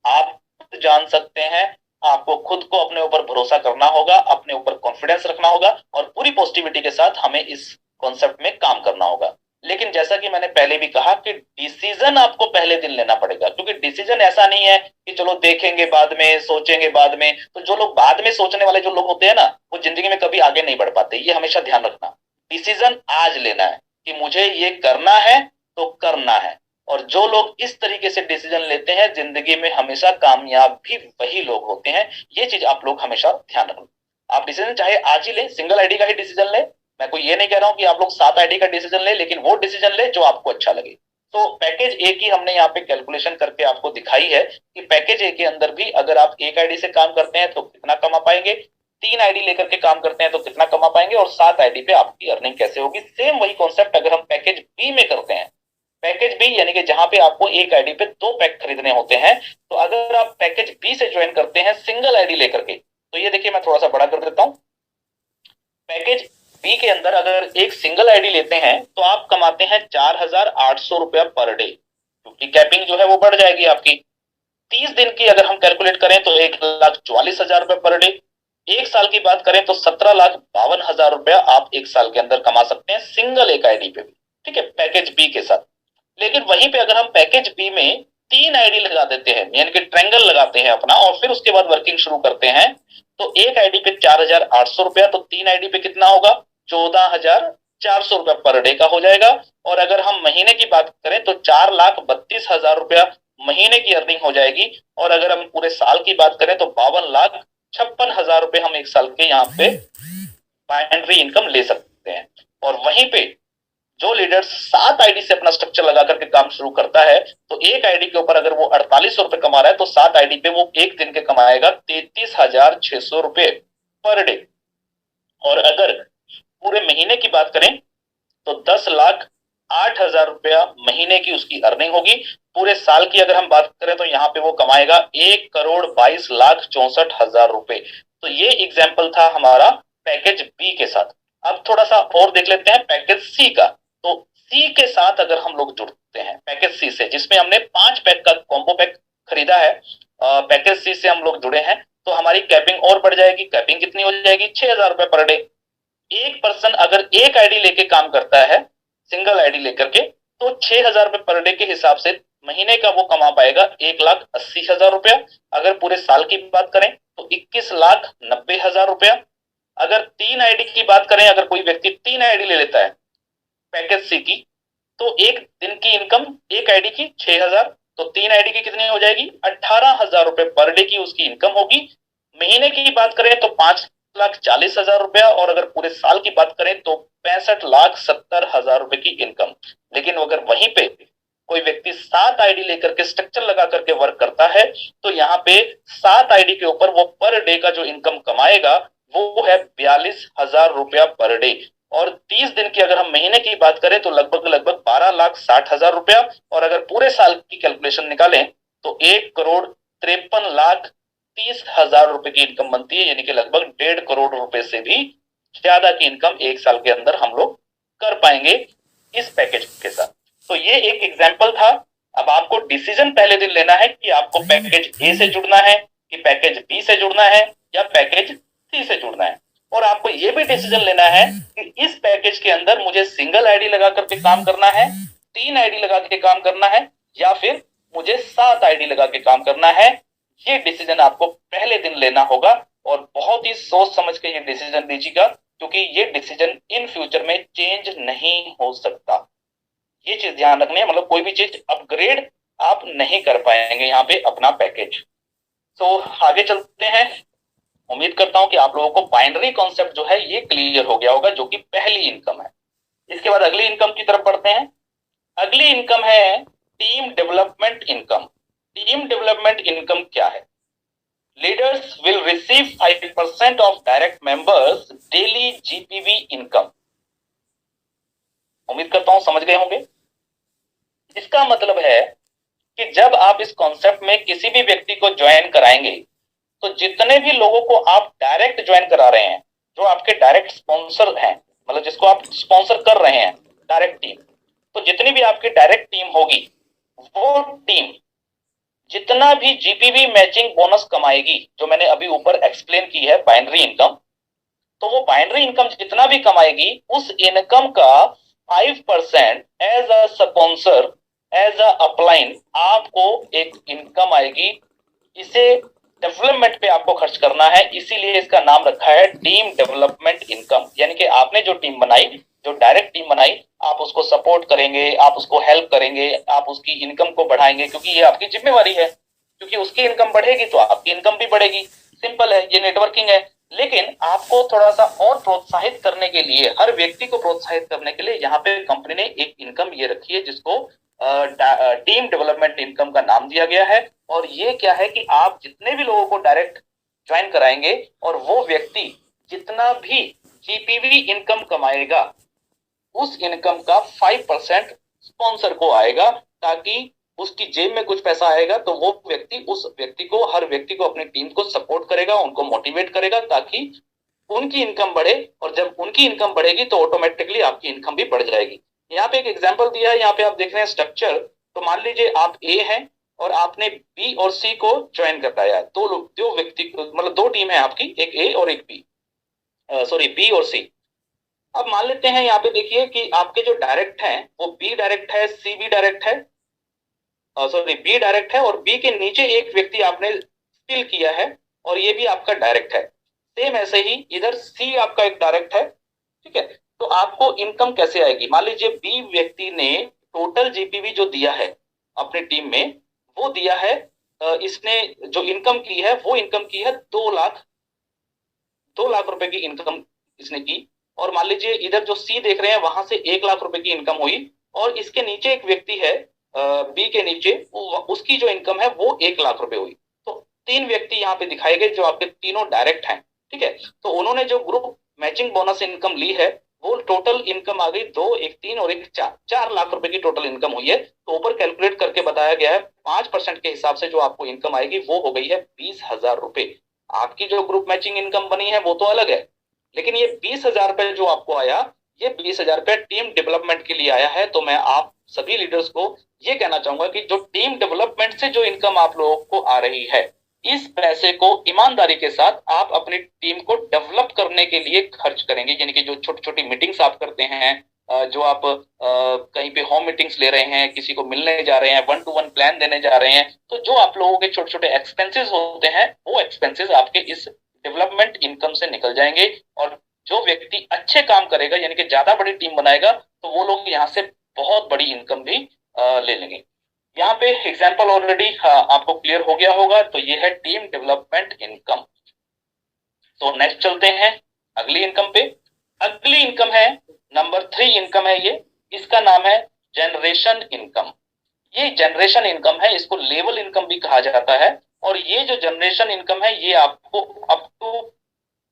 आप जान सकते हैं, आपको खुद को अपने ऊपर भरोसा करना होगा, अपने ऊपर कॉन्फिडेंस रखना होगा और पूरी पॉजिटिविटी के साथ हमें इस कॉन्सेप्ट में काम करना होगा। लेकिन जैसा कि मैंने पहले भी कहा कि डिसीजन आपको पहले दिन लेना पड़ेगा, क्योंकि डिसीजन ऐसा नहीं है कि चलो देखेंगे बाद में, सोचेंगे बाद में। तो जो लोग बाद में सोचने वाले जो लोग होते हैं ना, वो जिंदगी में कभी आगे नहीं बढ़ पाते, ये हमेशा ध्यान रखना। डिसीजन आज लेना है कि मुझे ये करना है तो करना है, और जो लोग इस तरीके से डिसीजन लेते हैं जिंदगी में हमेशा कामयाब भी वही लोग होते हैं। ये चीज आप लोग हमेशा ध्यान रखना। आप डिसीजन चाहे आज ही ले, सिंगल आईडी का ही डिसीजन ले, मैं कोई ये नहीं कह रहा हूं कि आप लोग 7 आईडी का डिसीजन ले, लेकिन वो डिसीजन ले जो आपको अच्छा लगे। तो पैकेज ए की हमने यहाँ पे कैलकुलेशन करके आपको दिखाई है कि पैकेज ए के अंदर भी अगर आप एक आईडी से काम करते हैं तो कितना कमा पाएंगे, 3 आईडी लेकर के काम करते हैं तो कितना कमा पाएंगे, और 7 आईडी पे आपकी अर्निंग कैसे होगी। सेम वही कॉन्सेप्ट अगर हम पैकेज बी में करते हैं, पैकेज बी यानी कि जहां पे आपको एक आईडी पे 2 पैक खरीदने होते हैं, तो अगर आप पैकेज बी से ज्वाइन करते हैं सिंगल आईडी लेकर के, तो ये देखिए मैं थोड़ा सा बड़ा कर देता हूं। पैकेज बी के अंदर अगर एक सिंगल आईडी लेते हैं तो आप कमाते हैं 4,800 रुपया पर डे, क्योंकि कैपिंग जो है वो बढ़ जाएगी आपकी। 30 दिन की अगर हम कैलकुलेट करें तो 1,44,000 रुपए पर डे। एक साल की बात करें तो 17,52,000 रुपया आप एक साल के अंदर कमा सकते हैं सिंगल एक आईडी पे भी, ठीक है, पैकेज बी के साथ। लेकिन वहीं पे अगर हम पैकेज बी में 3 आईडी लगा देते हैं, यानी कि ट्रायंगल लगाते हैं अपना, और फिर उसके बाद वर्किंग शुरू करते हैं, तो एक आईडी पे 4,800 रुपया, तो 3 आईडी पे कितना होगा, 14,400 रुपया पर डे का हो जाएगा। और अगर हम महीने की बात करें तो 4,32,000 रुपया महीने की अर्निंग हो जाएगी। और अगर हम पूरे साल की बात करें तो 52,56,000 रुपए हम एक साल के यहाँ पे बाइनरी इनकम ले सकते हैं। और वहीं पे जो लीडर 7 आईडी से अपना स्ट्रक्चर लगा करके काम शुरू करता है, तो एक आईडी के ऊपर अगर वो 4800 रुपए कमा रहा है तो 7 आईडी पे वो एक दिन के कमाएगा 33,600 रुपए पर डे। और अगर पूरे महीने की बात करें तो 10,08,000 रुपया महीने की उसकी अर्निंग होगी। पूरे साल की अगर हम बात करें तो यहाँ पे वो कमाएगा 1,22,64,00,000 रुपए। तो ये एग्जाम्पल था हमारा पैकेज बी के साथ। अब थोड़ा सा और देख लेते हैं पैकेज सी का। तो सी के साथ अगर हम लोग जुड़ते हैं पैकेज सी से, जिसमें हमने 5 पैक का कॉम्बो पैक खरीदा है, पैकेज सी से हम लोग जुड़े हैं, तो हमारी कैपिंग और बढ़ जाएगी। कैपिंग कितनी हो जाएगी? 6,000 रुपए पर डे। एक पर्सन अगर एक आईडी लेके काम करता है, सिंगल आईडी लेकर के, तो 6,000 रुपए पर डे के हिसाब से महीने का वो कमा पाएगा 1,80,000 रुपया। अगर पूरे साल की बात करें तो 21,90,000 रुपया। अगर 3 आईडी की बात करें, अगर कोई व्यक्ति 3 आईडी ले लेता है पैकेज सी की, तो एक दिन की इनकम एक आईडी की 6,000, तो 3 आईडी की कितनी हो जाएगी? 18,000 रुपए पर डे की उसकी इनकम होगी। महीने की बात करें तो 5,40,000 रुपया, और अगर पूरे साल की बात करें तो 65,70,000 रुपए की इनकम। लेकिन अगर वहीं पे कोई व्यक्ति 7 आईडी लेकर के स्ट्रक्चर लगा करके वर्क करता है, तो यहाँ पे 7 आईडी के ऊपर वो पर डे का जो इनकम कमाएगा वो है 42,000 रुपया पर डे। और 30 दिन की अगर हम महीने की बात करें तो लगभग लगभग 12,60,000 रुपया। और अगर पूरे साल की कैलकुलेशन निकालें तो 1,53,30,000 रुपए की इनकम बनती है, यानी कि लगभग 1.5 करोड़ रुपए से भी ज्यादा की इनकम एक साल के अंदर हम लोग कर पाएंगे इस पैकेज के साथ। तो ये एक एग्जाम्पल था। अब आपको डिसीजन पहले दिन लेना है कि आपको पैकेज ए से जुड़ना है, कि पैकेज बी से जुड़ना है, या पैकेज सी से जुड़ना है। और आपको ये भी डिसीजन लेना है कि इस पैकेज के अंदर मुझे सिंगल आईडी लगा करके काम करना है, 3 आईडी लगा के काम करना है, या फिर मुझे 7 आईडी लगा के काम करना है। ये डिसीजन आपको पहले दिन लेना होगा, और बहुत ही सोच समझ के ये डिसीजन लीजिएगा, क्योंकि ये डिसीजन इन फ्यूचर में चेंज नहीं हो सकता। ये चीज ध्यान रखनी है, मतलब कोई भी चीज अपग्रेड आप नहीं कर पाएंगे यहाँ पे अपना पैकेज। तो आगे चलते हैं। उम्मीद करता हूं कि आप लोगों को बाइनरी कॉन्सेप्ट जो है ये क्लियर हो गया होगा, जो कि पहली इनकम है। इसके बाद अगली इनकम की तरफ बढ़ते हैं। अगली इनकम है team development income. Team development income क्या है? Leaders will receive 5% of direct members daily GPV income. उम्मीद करता हूं समझ गए होंगे। इसका मतलब है कि जब आप इस कॉन्सेप्ट में किसी भी व्यक्ति को ज्वाइन कराएंगे, तो जितने भी लोगों को आप डायरेक्ट ज्वाइन करा रहे हैं, जो आपके डायरेक्ट स्पॉन्सर हैं, मतलब जिसको आप स्पॉन्सर कर रहे हैं डायरेक्ट टीम, तो जितनी भी आपकी डायरेक्ट टीम होगी, वो टीम जितना भी जीपीवी मैचिंग बोनस कमाएगी, जो मैंने अभी ऊपर एक्सप्लेन की है बाइनरी इनकम, तो वो बाइनरी इनकम जितना भी कमाएगी, उस इनकम का 5% as a sponsor, as a upline आपको एक इनकम आएगी। इसे डेवलपमेंट पे आपको खर्च करना है, इसीलिए इसका नाम रखा है टीम डेवलपमेंट इनकम। यानी कि आपने जो टीम बनाई, जो डायरेक्ट टीम बनाई, आप उसको सपोर्ट करेंगे, आप उसको हेल्प करेंगे, आप उसकी इनकम को बढ़ाएंगे, क्योंकि ये आपकी जिम्मेवारी है। क्योंकि उसकी इनकम बढ़ेगी तो आपकी इनकम भी बढ़ेगी। सिंपल है, ये नेटवर्किंग है। लेकिन आपको थोड़ा सा और प्रोत्साहित करने के लिए, हर व्यक्ति को प्रोत्साहित करने के लिए यहाँ पे कंपनी ने एक इनकम ये रखी है, जिसको टीम डेवलपमेंट इनकम का नाम दिया गया है। और ये क्या है कि आप जितने भी लोगों को डायरेक्ट ज्वाइन कराएंगे, और वो व्यक्ति जितना भी जीपीवी इनकम कमाएगा, उस इनकम का 5% स्पॉन्सर को आएगा, ताकि उसकी जेब में कुछ पैसा आएगा, तो वो व्यक्ति उस व्यक्ति को, हर व्यक्ति को अपनी टीम को सपोर्ट करेगा, उनको मोटिवेट करेगा, ताकि उनकी इनकम बढ़े। और जब उनकी इनकम बढ़ेगी तो ऑटोमेटिकली आपकी इनकम भी बढ़ जाएगी। यहाँ पे एक एग्जांपल दिया है, यहाँ पे आप देख रहे हैं स्ट्रक्चर। तो मान लीजिए आप ए हैं और आपने बी और सी को ज्वाइन कराया। दो व्यक्ति, मतलब 2 टीम है आपकी, एक ए और एक बी, सॉरी बी और सी। अब मान लेते हैं यहाँ पे देखिए कि आपके जो डायरेक्ट हैं वो बी डायरेक्ट है, सी भी डायरेक्ट है, सॉरी बी डायरेक्ट है, और बी के नीचे एक व्यक्ति आपने स्टिल किया है, और ये भी आपका डायरेक्ट है। सेम ऐसे ही इधर सी आपका एक डायरेक्ट है, ठीक है। तो आपको इनकम कैसे आएगी? मान लीजिए बी व्यक्ति ने टोटल जीपीवी जो दिया है अपनी टीम में, वो दिया है, इसने जो इनकम की है वो इनकम की है 2 लाख रुपए की इनकम इसने की। और मान लीजिए इधर जो सी देख रहे हैं वहां से 1 लाख रुपए की इनकम हुई, और इसके नीचे एक व्यक्ति है बी के नीचे, उसकी जो इनकम है वो 1 लाख रुपए हुई। तो 3 व्यक्ति यहाँ पे दिखाए गए जो आपके तीनों डायरेक्ट हैं, ठीक है। तो उन्होंने जो ग्रुप मैचिंग बोनस इनकम ली है वो टोटल इनकम आ गई 2, एक 3 और एक 4 लाख रुपए की टोटल इनकम हुई है। तो ऊपर कैलकुलेट करके बताया गया है 5% के हिसाब से जो आपको इनकम आएगी वो हो गई है 20,000 रुपए। आपकी जो ग्रुप मैचिंग इनकम बनी है वो तो अलग है, लेकिन ये 20,000 रुपए जो आपको आया, ये 20,000 रुपए टीम डेवलपमेंट के लिए आया है। तो मैं आप सभी लीडर्स को ये कहना चाहूंगा कि जो टीम डेवलपमेंट से जो इनकम आप लोगों को आ रही है, इस पैसे को ईमानदारी के साथ आप अपनी टीम को डेवलप करने के लिए खर्च करेंगे। यानी कि जो छोटी छोटी मीटिंग्स आप करते हैं, जो आप कहीं पे होम मीटिंग्स ले रहे हैं, किसी को मिलने जा रहे हैं, 1-to-1 प्लान देने जा रहे हैं, तो जो आप लोगों के छोटे छोटे एक्सपेंसेस होते हैं वो एक्सपेंसेस आपके इस डेवलपमेंट इनकम से निकल जाएंगे। और जो व्यक्ति अच्छे काम करेगा यानी कि ज्यादा बड़ी टीम बनाएगा, तो वो लोग यहाँ से बहुत बड़ी इनकम भी ले लेंगे। यहाँ पे एग्जाम्पल ऑलरेडी आपको क्लियर हो गया होगा। तो ये है टीम डेवलपमेंट इनकम। तो नेक्स्ट चलते हैं अगली इनकम पे। अगली इनकम है नंबर 3 इनकम है ये, इसका नाम है जनरेशन इनकम। ये जनरेशन इनकम है, इसको लेवल इनकम भी कहा जाता है। और ये जो जनरेशन इनकम है ये आपको अप टू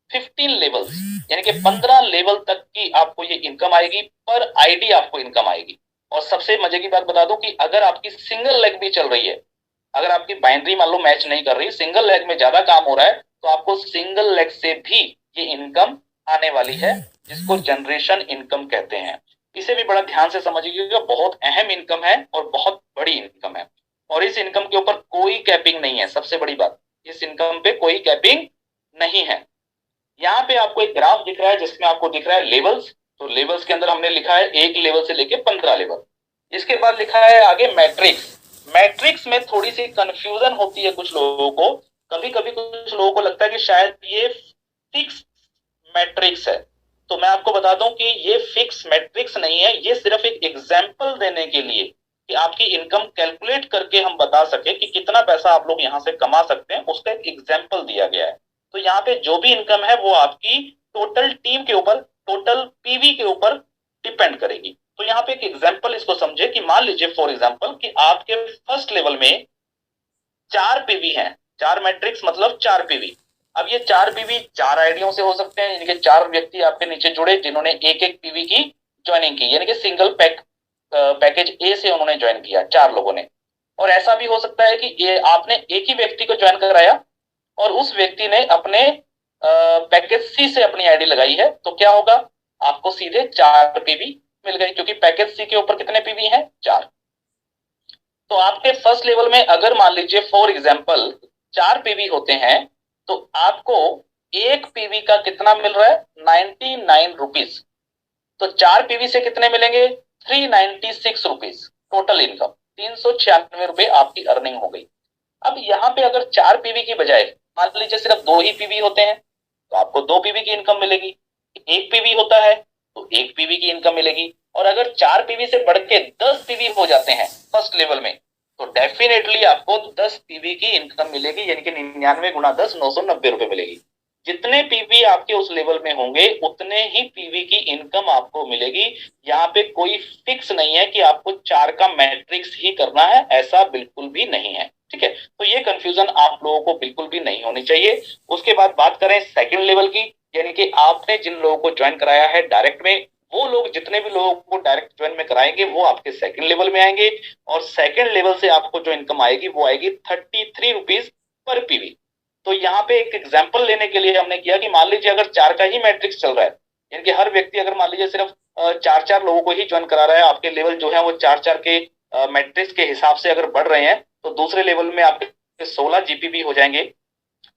15 लेवल यानी कि 15 लेवल तक की आपको ये इनकम आएगी, पर आईडी आपको इनकम आएगी। और सबसे मजे की बात बता दूं कि अगर आपकी सिंगल लेग भी चल रही है, अगर आपकी बाइनरी मान लो मैच नहीं कर रही, सिंगल लेग में ज्यादा काम हो रहा है, तो आपको सिंगल लेग से भी ये इनकम आने वाली है, जिसको जनरेशन इनकम कहते हैं। इसे भी बड़ा ध्यान से समझिएगा, बहुत अहम इनकम है और बहुत बड़ी इनकम है। और इस इनकम के ऊपर कोई कैपिंग नहीं है। सबसे बड़ी बात, इस इनकम पे कोई कैपिंग नहीं है। यहाँ पे आपको एक ग्राफ दिख रहा है जिसमें आपको दिख रहा है लेवल्स। तो लेवल्स के अंदर हमने लिखा है 1 लेवल से लेके 15 लेवल। इसके बाद लिखा है आगे मैट्रिक्स। मैट्रिक्स में थोड़ी सी कंफ्यूजन होती है कुछ लोगों को। कभी कभी कुछ लोगों को लगता है कि शायद ये फिक्स मैट्रिक्स है। तो मैं आपको बता दूं कि ये फिक्स मैट्रिक्स नहीं है, ये सिर्फ एक एग्जाम्पल देने के लिए कि आपकी इनकम कैलकुलेट करके हम बता सके कि कितना पैसा आप लोग यहाँ से कमा सकते हैं, उसका एक एग्जाम्पल दिया गया है। तो यहाँ पे जो भी इनकम है वो आपकी टोटल टीम के ऊपर, टोटल पीवी के ऊपर डिपेंड करेगी। तो यहाँ पे एक एग्जाम्पल इसको समझे कि मान लीजिए फॉर एग्जाम्पल कि आपके फर्स्ट लेवल में 4 पीवी हैं, 4 मैट्रिक्स मतलब 4 पीवी। अब ये 4 पीवी 4 आईडियों से हो सकते हैं, यानी कि 4 व्यक्ति आपके नीचे जुड़े जिन्होंने एक एक पीवी की ज्वाइनिंग की, यानी कि सिंगल पैकेज ए से उन्होंने ज्वाइन किया 4 लोगों ने। और ऐसा भी हो सकता है कि ये आपने एक ही व्यक्ति को ज्वाइन कराया और उस व्यक्ति ने अपने पैकेज सी से अपनी आईडी लगाई है, तो क्या होगा, आपको सीधे 4 पीवी मिल गई, क्योंकि पैकेज सी के ऊपर कितने पीवी हैं, 4। तो आपके फर्स्ट लेवल में अगर मान लीजिए फॉर एग्जाम्पल 4 पीवी होते हैं, तो आपको एक पीवी का कितना मिल रहा है, 99 रुपीज। तो 4 पीवी से कितने मिलेंगे, 396 रुपीज टोटल इनकम, 396 रुपए आपकी अर्निंग हो गई। अब यहाँ पे अगर 4 पीवी की बजाय मान लीजिए सिर्फ 2 ही पीवी होते हैं, तो आपको 2 पीवी की इनकम मिलेगी। 1 पीवी होता है तो 1 पीवी की इनकम मिलेगी। और अगर 4 पीवी से बढ़ के 10 पीवी हो जाते हैं फर्स्ट लेवल में, तो डेफिनेटली आपको 10 पीवी की इनकम मिलेगी, यानी कि 99 गुणा 10 990 रुपए मिलेगी। जितने पीवी आपके उस लेवल में होंगे उतने ही पीवी की इनकम आपको मिलेगी। यहाँ पे कोई फिक्स नहीं है कि आपको 4 का मैट्रिक्स ही करना है, ऐसा बिल्कुल भी नहीं है। ठीक है, तो ये कंफ्यूजन आप लोगों को बिल्कुल भी नहीं होनी चाहिए। उसके बाद बात करें सेकंड लेवल की, यानी कि आपने जिन लोगों को ज्वाइन कराया है डायरेक्ट में, वो लोग जितने भी लोगों को डायरेक्ट ज्वाइन में कराएंगे वो आपके सेकंड लेवल में आएंगे। और सेकंड लेवल से आपको जो इनकम आएगी वो आएगी 33 रुपीज पर पीवी। तो यहाँ पे एक एग्जाम्पल लेने के लिए हमने किया कि मान लीजिए अगर 4 का ही मैट्रिक्स चल रहा है, यानी कि हर व्यक्ति अगर मान लीजिए सिर्फ 4 लोगों को ही ज्वाइन करा रहा है, आपके लेवल जो है वो 4 के मैट्रिक्स के हिसाब से अगर बढ़ रहे हैं, तो दूसरे लेवल में आपके 16 जीपीवी हो जाएंगे।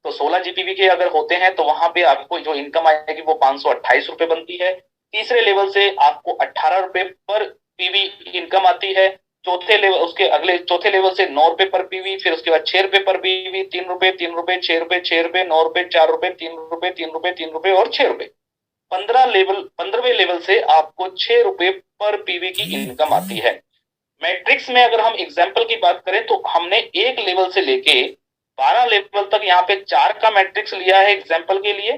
तो 16 जीपीवी के अगर होते हैं तो वहां पे आपको जो इनकम आएगी वो 528 रुपए बनती है। तीसरे लेवल से आपको 18 रुपए पर पीवी इनकम आती है। चौथे लेवल, उसके अगले चौथे लेवल से 9 रुपए पर पीवी, फिर उसके बाद 6 रुपए पर पीवी, 3 रुपए, 3 रुपए, 6 रुपए, 6 रुपए, 9 रुपए, 4 रुपए, 3 रुपए, 3 रुपए, 3 रुपए और 6 रुपए। 15वें लेवल से आपको 6 रुपए पर पीवी की इनकम आती है। मैट्रिक्स में अगर हम एग्जाम्पल की बात करें तो हमने एक लेवल से लेके 12 लेवल तक यहाँ पे 4 का मैट्रिक्स लिया है एग्जाम्पल के लिए।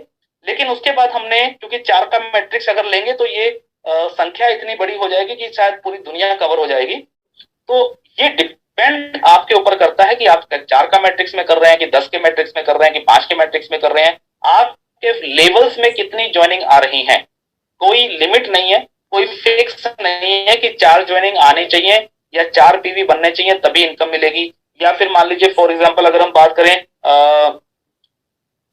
लेकिन उसके बाद हमने, क्योंकि 4 का मैट्रिक्स अगर लेंगे तो ये संख्या इतनी बड़ी हो जाएगी कि शायद पूरी दुनिया कवर हो जाएगी। तो ये डिपेंड आपके ऊपर करता है कि आप 4 का मैट्रिक्स में कर रहे हैं कि 10 के मैट्रिक्स में कर रहे हैं कि 5 के मैट्रिक्स में कर रहे हैं, आपके लेवल्स में कितनी ज्वाइनिंग आ रही है। कोई लिमिट नहीं है, कोई फिक्स नहीं है कि 4 ज्वाइनिंग आनी चाहिए या 4 पीवी बनने चाहिए तभी इनकम मिलेगी। या फिर मान लीजिए फॉर एग्जांपल अगर हम बात करें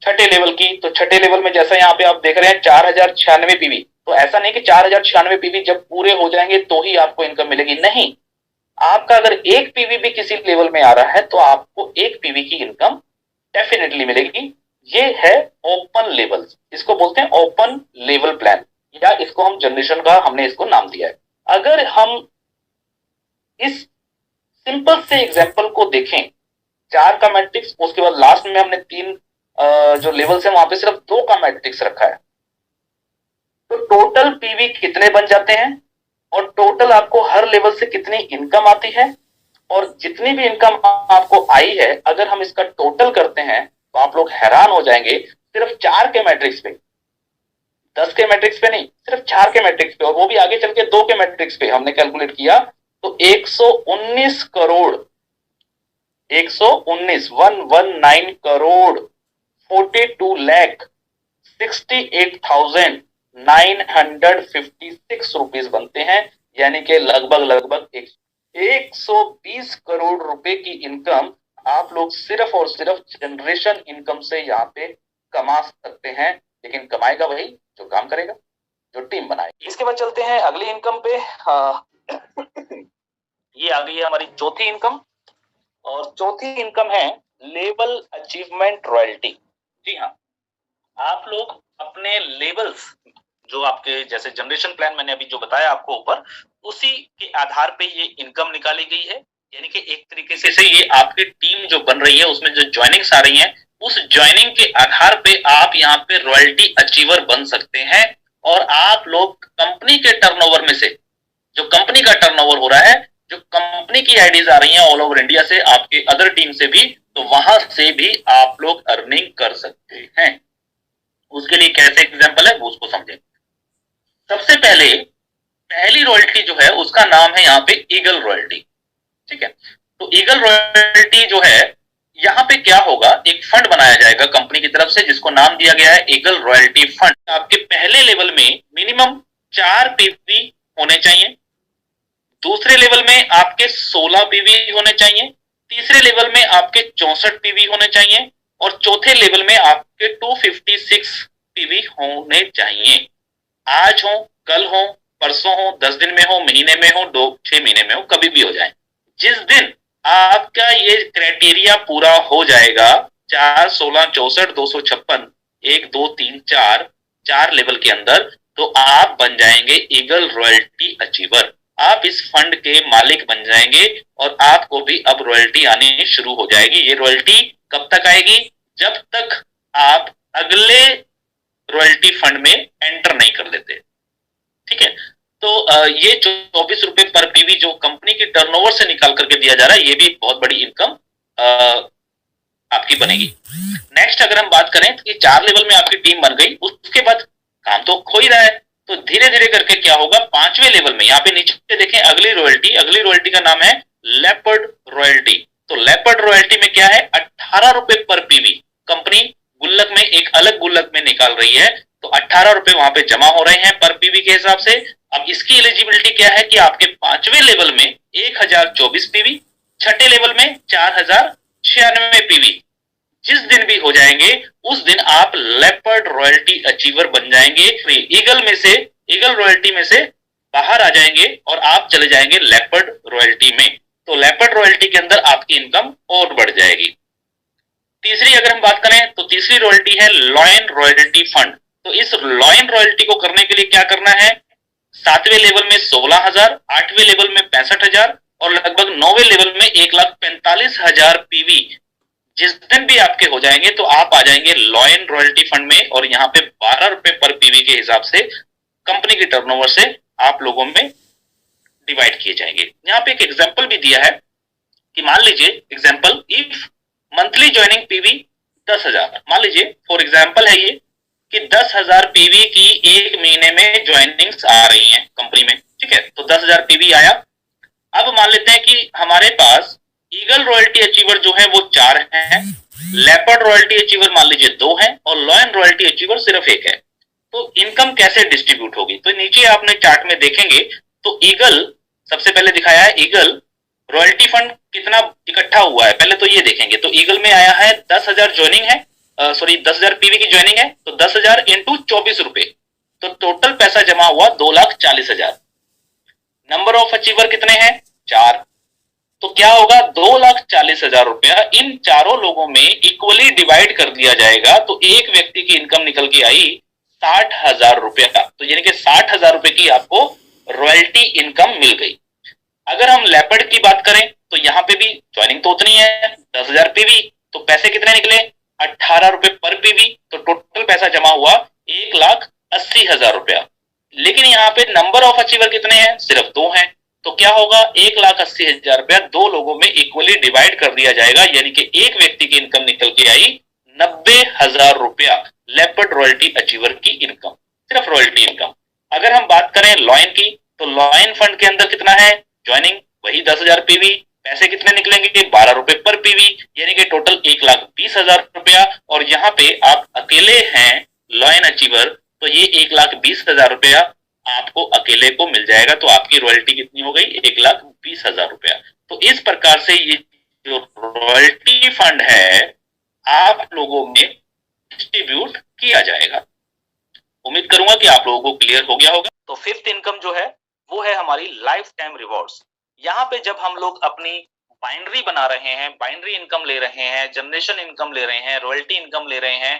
छठे लेवल की, तो छठे लेवल में जैसा यहाँ पे आप देख रहे हैं 4096 पीवी, तो ऐसा नहीं कि 4096 पीवी जब पूरे हो जाएंगे तो ही आपको इनकम मिलेगी, नहीं। आपका अगर एक पीवी भी किसी लेवल में आ रहा है तो आपको एक पीवी की इनकम डेफिनेटली मिलेगी। ये है ओपन लेवल, इसको बोलते हैं ओपन लेवल प्लान, या इसको हम जनरेशन का हमने इसको नाम दिया है। अगर हम इस सिंपल से एग्जांपल को देखें, 4 का मैट्रिक्स, उसके बाद लास्ट में हमने 3 जो लेवल्स है वहां पे सिर्फ 2 का मैट्रिक्स रखा है, तो टोटल पीवी कितने बन जाते हैं और टोटल आपको हर लेवल से कितनी इनकम आती है, और जितनी भी इनकम आपको आई है अगर हम इसका टोटल करते हैं तो आप लोग हैरान हो जाएंगे। सिर्फ 4 के मैट्रिक्स पे, 10 के मैट्रिक्स पे नहीं, सिर्फ 4 के मैट्रिक्स पे, और वो भी आगे चल के 2 के मैट्रिक्स पे हमने कैलकुलेट किया तो 119 करोड़ 119 करोड़ 42 लाख 68,956 रुपीस बनते हैं, यानी कि लगभग 120 करोड़ रुपए की इनकम आप लोग सिर्फ और सिर्फ जनरेशन इनकम से यहाँ पे कमा सकते हैं। लेकिन कमाएगा वही जो काम करेगा, जो टीम बनाएगी। इसके बाद चलते हैं अगली इनकम पे। ये आ गई है हमारी चौथी इनकम, और चौथी इनकम है लेवल अचीवमेंट रॉयल्टी। जी हाँ, आप लोग अपने लेवल्स जो आपके जैसे जनरेशन प्लान मैंने अभी जो बताया आपको ऊपर, उसी के आधार पे ये इनकम निकाली गई है। यानी कि एक तरीके से ये आपकी टीम जो बन रही है उसमें जो ज्वाइनिंग्स आ रही हैं, उस ज्वाइनिंग के आधार पे आप यहाँ पे रॉयल्टी अचीवर बन सकते हैं। और आप लोग कंपनी के टर्नओवर में से, जो कंपनी का टर्नओवर हो रहा है, जो कंपनी की आईडीज आ रही हैं ऑल ओवर इंडिया से, आपके अदर टीम से भी, तो वहां से भी आप लोग अर्निंग कर सकते हैं। उसके लिए कैसे एग्जांपल है वो उसको समझें। सबसे पहले पहली रॉयल्टी जो है उसका नाम है यहाँ पे ईगल रॉयल्टी, ठीक है। तो ईगल रॉयल्टी जो है, यहाँ पे क्या होगा, एक फंड बनाया जाएगा कंपनी की तरफ से जिसको नाम दिया गया है ईगल रॉयल्टी फंड। आपके पहले लेवल में मिनिमम 4 पीवी होने चाहिए, दूसरे लेवल में आपके 16 पीवी होने चाहिए, तीसरे लेवल में आपके 64 पीवी होने चाहिए, और चौथे लेवल में आपके 256 पीवी होने चाहिए। आज हो, कल हो, परसों हो, 10 दिन में हो, महीने में हो, 6 महीने में हो, कभी भी हो जाए। जिस दिन आपका ये क्राइटेरिया पूरा हो जाएगा, 4, 16, 64, 256, 1, 2, 3, 4 लेवल के अंदर, तो आप बन जाएंगे ईगल रॉयल्टी अचीवर। आप इस फंड के मालिक बन जाएंगे और आपको भी अब रॉयल्टी आनी शुरू हो जाएगी। ये रॉयल्टी कब तक आएगी? जब तक आप अगले रॉयल्टी फंड में एंटर नहीं कर देते, ठीक है। तो ये 24 रुपए पर पीवी जो कंपनी की टर्नओवर से निकाल करके दिया जा रहा है, ये भी बहुत बड़ी इनकम आपकी बनेगी। नेक्स्ट अगर हम बात करें कि 4 लेवल में आपकी टीम बन गई, उसके बाद काम तो खो ही रहा है, तो धीरे धीरे करके क्या होगा, 5वें लेवल में यहाँ पे नीचे देखें अगली रॉयल्टी का नाम है लेपर्ड रॉयल्टी। तो लेपर्ड रॉयल्टी में क्या है, 18 रुपए पर पीवी कंपनी गुल्लक में, एक अलग गुल्लक में निकाल रही है, तो 18 रुपए वहां पे जमा हो रहे हैं पर पीवी के हिसाब से। अब इसकी एलिजिबिलिटी क्या है कि आपके 5वें लेवल में 1024 पीवी, छठे लेवल में 4096 पीवी जिस दिन भी हो जाएंगे उस दिन आप लेपर्ड रॉयल्टी अचीवर बन जाएंगे। ईगल रॉयल्टी में से बाहर आ जाएंगे और आप चले जाएंगे लेपर्ड रॉयल्टी में। तो लेपर्ड रॉयल्टी के अंदर आपकी इनकम और बढ़ जाएगी। तीसरी अगर हम बात करें तो तीसरी रॉयल्टी है लॉयन रॉयल्टी फंड। तो इस लॉयन रॉयल्टी को करने के लिए क्या करना है, 7वें लेवल में 16,000, 8वें लेवल में 65,000 और लगभग 9वें लेवल में 1,45,000 पीवी जिस दिन भी आपके हो जाएंगे तो आप आ जाएंगे लॉयन रॉयल्टी फंड में, और यहाँ पे 12 रुपए पर पीवी के हिसाब से कंपनी की टर्नओवर से आप लोगों में डिवाइड किए जाएंगे। यहाँ पे एक एग्जांपल भी दिया है कि मान लीजिए example, if monthly joining PV 10,000, मान लीजिए फॉर एग्जांपल है ये कि 10,000 पीवी की एक महीने में ज्वाइनिंग्स आ रही हैं कंपनी में, ठीक है। तो 10,000 पीवी आया। अब मान लेते हैं कि हमारे पास ईगल रॉयल्टी अचीवर जो है वो 4 हैं, लेपर्ड रॉयल्टी अचीवर मान लीजिए 2 हैं और लॉयन रॉयल्टी अचीवर सिर्फ 1 है। तो तो इनकम कैसे डिस्ट्रीब्यूट होगी? तो नीचे आपने चार्ट में देखेंगे तो ईगल सबसे पहले दिखाया है, ईगल रॉयल्टी फंड कितना इकट्ठा हुआ है पहले तो ये देखेंगे। तो ईगल में आया है 10,000 ज्वाइनिंग है, सॉरी 10,000 पीवी की ज्वाइनिंग है, तो 10,000 इंटू 24 रुपए, तो टोटल पैसा जमा हुआ 2,40,000। नंबर ऑफ अचीवर कितने हैं? 4। तो क्या होगा, 2,40,000 रुपया इन चारों लोगों में इक्वली डिवाइड कर दिया जाएगा, तो एक व्यक्ति की इनकम निकल के आई 60,000 रुपया। तो यानी कि 60,000 रुपए की आपको रॉयल्टी इनकम मिल गई। अगर हम लेपर्ड की बात करें तो यहां पे भी ज्वाइनिंग तो उतनी है, 10,000 पीवी, तो पैसे कितने निकले? 18 रुपए पर पीवी, तो टोटल पैसा जमा हुआ 1,80,000 रुपया। लेकिन यहाँ पे नंबर ऑफ अचीवर कितने हैं? सिर्फ 2 हैं। तो क्या होगा, 1,80,000 रुपया 2 लोगों में इक्वली डिवाइड कर दिया जाएगा, यानी कि एक व्यक्ति की इनकम निकल के आई 90,000 रुपया लेपर्ड रॉयल्टी अचीवर की इनकम, सिर्फ रॉयल्टी इनकम। अगर हम बात करें लॉयन की, तो लॉयन फंड के अंदर कितना है? ज्वाइनिंग वही 10,000 पीवी, पैसे कितने निकलेंगे? 12 रुपए पर पीवी, यानी कि टोटल 1,20,000 रुपया। और यहाँ पे आप अकेले हैं लॉयन अचीवर, तो ये 1,20,000 रुपया आपको अकेले को मिल जाएगा। तो आपकी रॉयल्टी कितनी हो गई? 1,20,000 रुपया। तो इस प्रकार से ये जो रॉयल्टी फंड है आप लोगों में डिस्ट्रीब्यूट किया जाएगा। उम्मीद करूंगा कि आप लोगों को क्लियर हो गया होगा। तो फिफ्थ इनकम जो है वो है हमारी लाइफ टाइम रिवॉर्ड्स। यहाँ पे जब हम लोग अपनी बाइनरी बना रहे हैं, बाइनरी इनकम ले रहे हैं, जनरेशन इनकम ले रहे हैं, रॉयल्टी इनकम ले रहे हैं,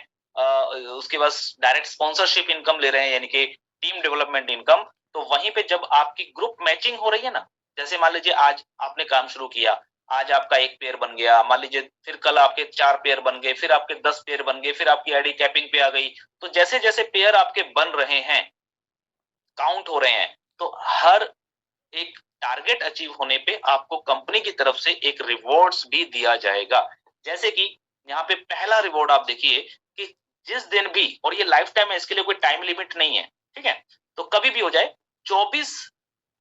उसके बाद डायरेक्ट स्पॉन्सरशिप इनकम ले रहे हैं, यानी कि टीम डेवलपमेंट इनकम, तो वहीं पे जब आपकी ग्रुप मैचिंग हो रही है ना, जैसे मान लीजिए आज आपने काम शुरू किया, आज आपका एक पेयर बन गया, मान लीजिए फिर कल आपके 4 पेयर बन गए, फिर आपके 10 पेयर बन गए, फिर आपकी आईडी कैपिंग पे आ गई। तो जैसे जैसे पेयर आपके बन रहे हैं, काउंट हो रहे हैं, तो हर एक टारगेट अचीव होने पे आपको कंपनी की तरफ से एक रिवॉर्ड्स भी दिया जाएगा। जैसे कि यहाँ पे पहला रिवॉर्ड आप देखिए कि जिस दिन भी, और ये लाइफ टाइम है, इसके लिए कोई टाइम लिमिट नहीं है, ठीक है, तो कभी भी हो जाए, 24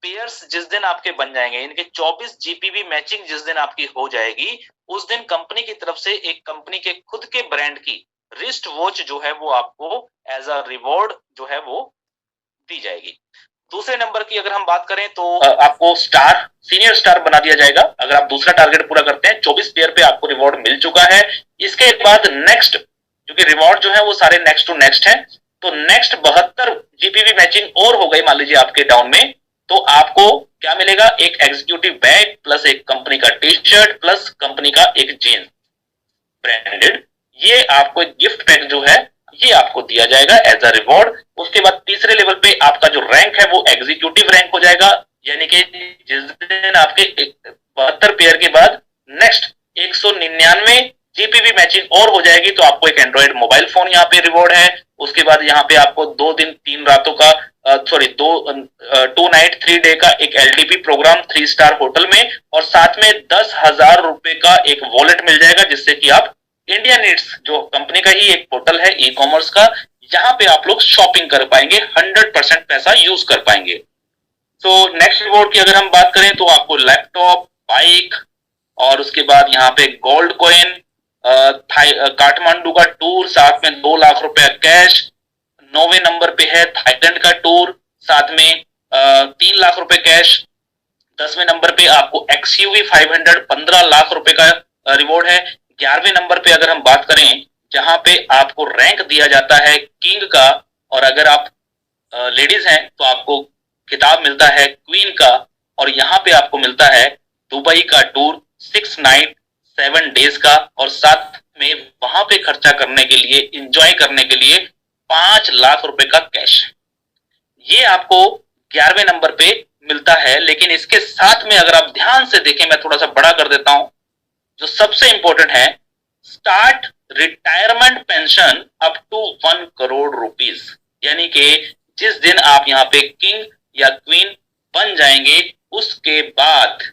पेयर्स जिस दिन आपके बन जाएंगे, इनके 24 जीपीवी मैचिंग जिस दिन आपकी हो जाएगी, उस दिन कंपनी की तरफ से एक कंपनी के खुद के ब्रांड की रिस्ट वॉच जो है वो आपको एज अ रिवॉर्ड जो है वो दी जाएगी। दूसरे नंबर की अगर हम बात करें तो आपको स्टार, सीनियर स्टार बना दिया जाएगा अगर आप दूसरा टारगेट पूरा करते हैं। 24 पेयर पे आपको रिवॉर्ड मिल चुका है। इसके बाद नेक्स्ट, क्योंकि रिवॉर्ड जो है वो सारे नेक्स्ट टू नेक्स्ट है, तो नेक्स्ट 72 जीपीवी मैचिंग और हो गई मान लीजिए आपके डाउन में, तो आपको क्या मिलेगा? एक एग्जीक्यूटिव बैग प्लस एक कंपनी का टी शर्ट प्लस कंपनी का एक जींस ब्रांडेड, ये आपको गिफ्ट पैक जो है ये आपको दिया जाएगा एज अ रिवॉर्ड। उसके बाद तीसरे लेवल पे आपका जो रैंक है वो एग्जीक्यूटिव रैंक हो जाएगा, यानी कि जिस दिन आपके 72 पेयर के बाद नेक्स्ट 199 जीपीवी मैचिंग और हो जाएगी, तो आपको एक एंड्रॉइड मोबाइल फोन यहाँ पे रिवॉर्ड है। उसके बाद यहाँ पे आपको 2 दिन 3 रातों का, सॉरी 2 नाइट 3 डे का एक एलडीपी प्रोग्राम 3 स्टार होटल में, और साथ में 10,000 रुपए का एक वॉलेट मिल जाएगा, जिससे कि आप इंडिया नीड्स जो कंपनी का ही एक पोर्टल है ई कॉमर्स का, यहाँ पे आप लोग शॉपिंग कर पाएंगे, 100% पैसा यूज कर पाएंगे। तो नेक्स्ट रिवॉर्ड की अगर हम बात करें तो आपको लैपटॉप, बाइक, और उसके बाद यहाँ पे गोल्ड कॉइन, काठमांडू का टूर, साथ में 2 लाख रुपया कैश। 9वें नंबर पे है थाईलैंड का टूर, साथ में 3 लाख रुपए कैश। 10वें नंबर पे आपको XUV 500 15 लाख रुपए का रिवॉर्ड है। 11वें नंबर पे अगर हम बात करें, जहां पे आपको रैंक दिया जाता है किंग का, और अगर आप लेडीज हैं तो आपको खिताब मिलता है क्वीन का, और यहाँ पे आपको मिलता है दुबई का टूर 6 नाइट 7 डेज का, और साथ में वहां पे खर्चा करने के लिए, इंजॉय करने के लिए 5 लाख रुपए का कैश, ये आपको 11वें नंबर पे मिलता है। लेकिन इसके साथ में अगर आप ध्यान से देखें, मैं थोड़ा सा बड़ा कर देता हूं, जो सबसे इंपॉर्टेंट है, start retirement pension up to 1 crore rupees, यानी कि जिस दिन आप यहाँ पे किंग या क्वीन बन जाएंगे, उसके बाद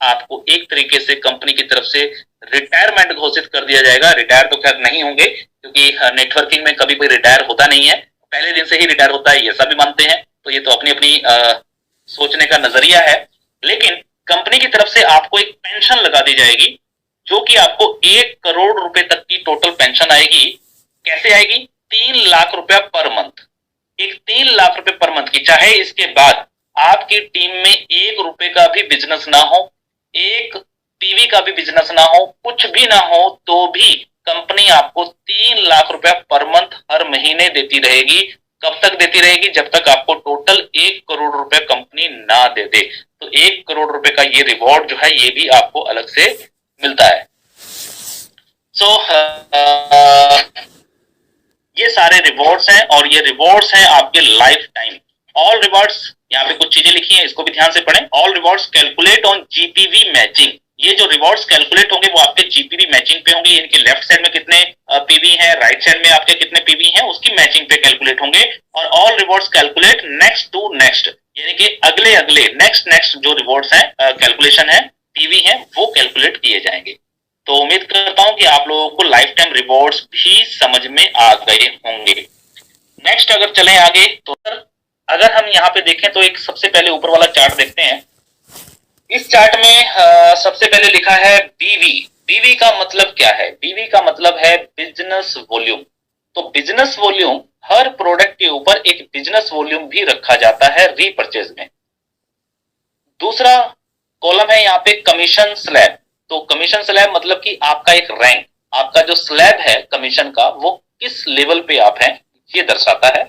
आपको एक तरीके से कंपनी की तरफ से रिटायरमेंट घोषित कर दिया जाएगा। रिटायर तो खैर नहीं होंगे, क्योंकि नेटवर्किंग में कभी कोई रिटायर होता नहीं है, पहले दिन से ही रिटायर होता है, ये सभी मानते हैं, तो ये तो अपनी अपनी सोचने का नजरिया है। लेकिन कंपनी की तरफ से आपको एक पेंशन लगा दी जाएगी, जो कि आपको 1 करोड़ रुपए तक की टोटल पेंशन आएगी। कैसे आएगी? 3 लाख रुपया पर मंथ, एक 3 लाख रुपए पर मंथ की, चाहे इसके बाद आपकी टीम में 1 रुपए का भी बिजनेस ना हो, एक पीवी का भी बिजनेस ना हो, कुछ भी ना हो, तो भी कंपनी आपको 3 लाख रुपया पर मंथ हर महीने देती रहेगी। कब तक देती रहेगी? जब तक आपको टोटल 1 करोड़ रुपए कंपनी ना दे दे। तो 1 करोड़ रुपए का ये रिवॉर्ड जो है ये भी आपको अलग से मिलता है। सो ये सारे रिवॉर्ड्स हैं और ये रिवॉर्ड्स हैं आपके लाइफ टाइम। ऑल रिवॉर्ड्स, यहाँ पे कुछ चीजें लिखी हैं, इसको भी ध्यान से पढ़ें। All rewards calculate on GPV matching. ये जो रिवॉर्ड्स कैलकुलेट होंगे वो आपके जीपीवी मैचिंग पे होंगे। इनके लेफ्ट साइड में कितने पीवी हैं, राइट साइड में आपके कितने पीवी हैं, उसकी मैचिंग पे कैलकुलेट होंगे। और all rewards calculate next to next, यानी कि अगले अगले नेक्स्ट जो रिवॉर्ड्स हैं, कैलकुलेशन है, पीवी है, वो कैलकुलेट किए जाएंगे। तो उम्मीद करता हूं कि आप लोगों को लाइफ टाइम रिवॉर्ड्स भी समझ में आ गए होंगे। नेक्स्ट अगर चलें आगे, तो अगर हम यहाँ पे देखें तो एक सबसे पहले ऊपर वाला चार्ट देखते हैं। इस चार्ट में सबसे पहले लिखा है बीवी। बीवी का मतलब क्या है? बीवी का मतलब है बिजनेस वॉल्यूम। तो बिजनेस वॉल्यूम, हर प्रोडक्ट के ऊपर एक बिजनेस वॉल्यूम भी रखा जाता है रीपर्चेज में। दूसरा कॉलम है यहाँ पे कमीशन स्लैब। तो कमीशन स्लैब मतलब कि आपका एक रैंक, आपका जो स्लैब है कमीशन का, वो किस लेवल पे आप हैं, ये दर्शाता है।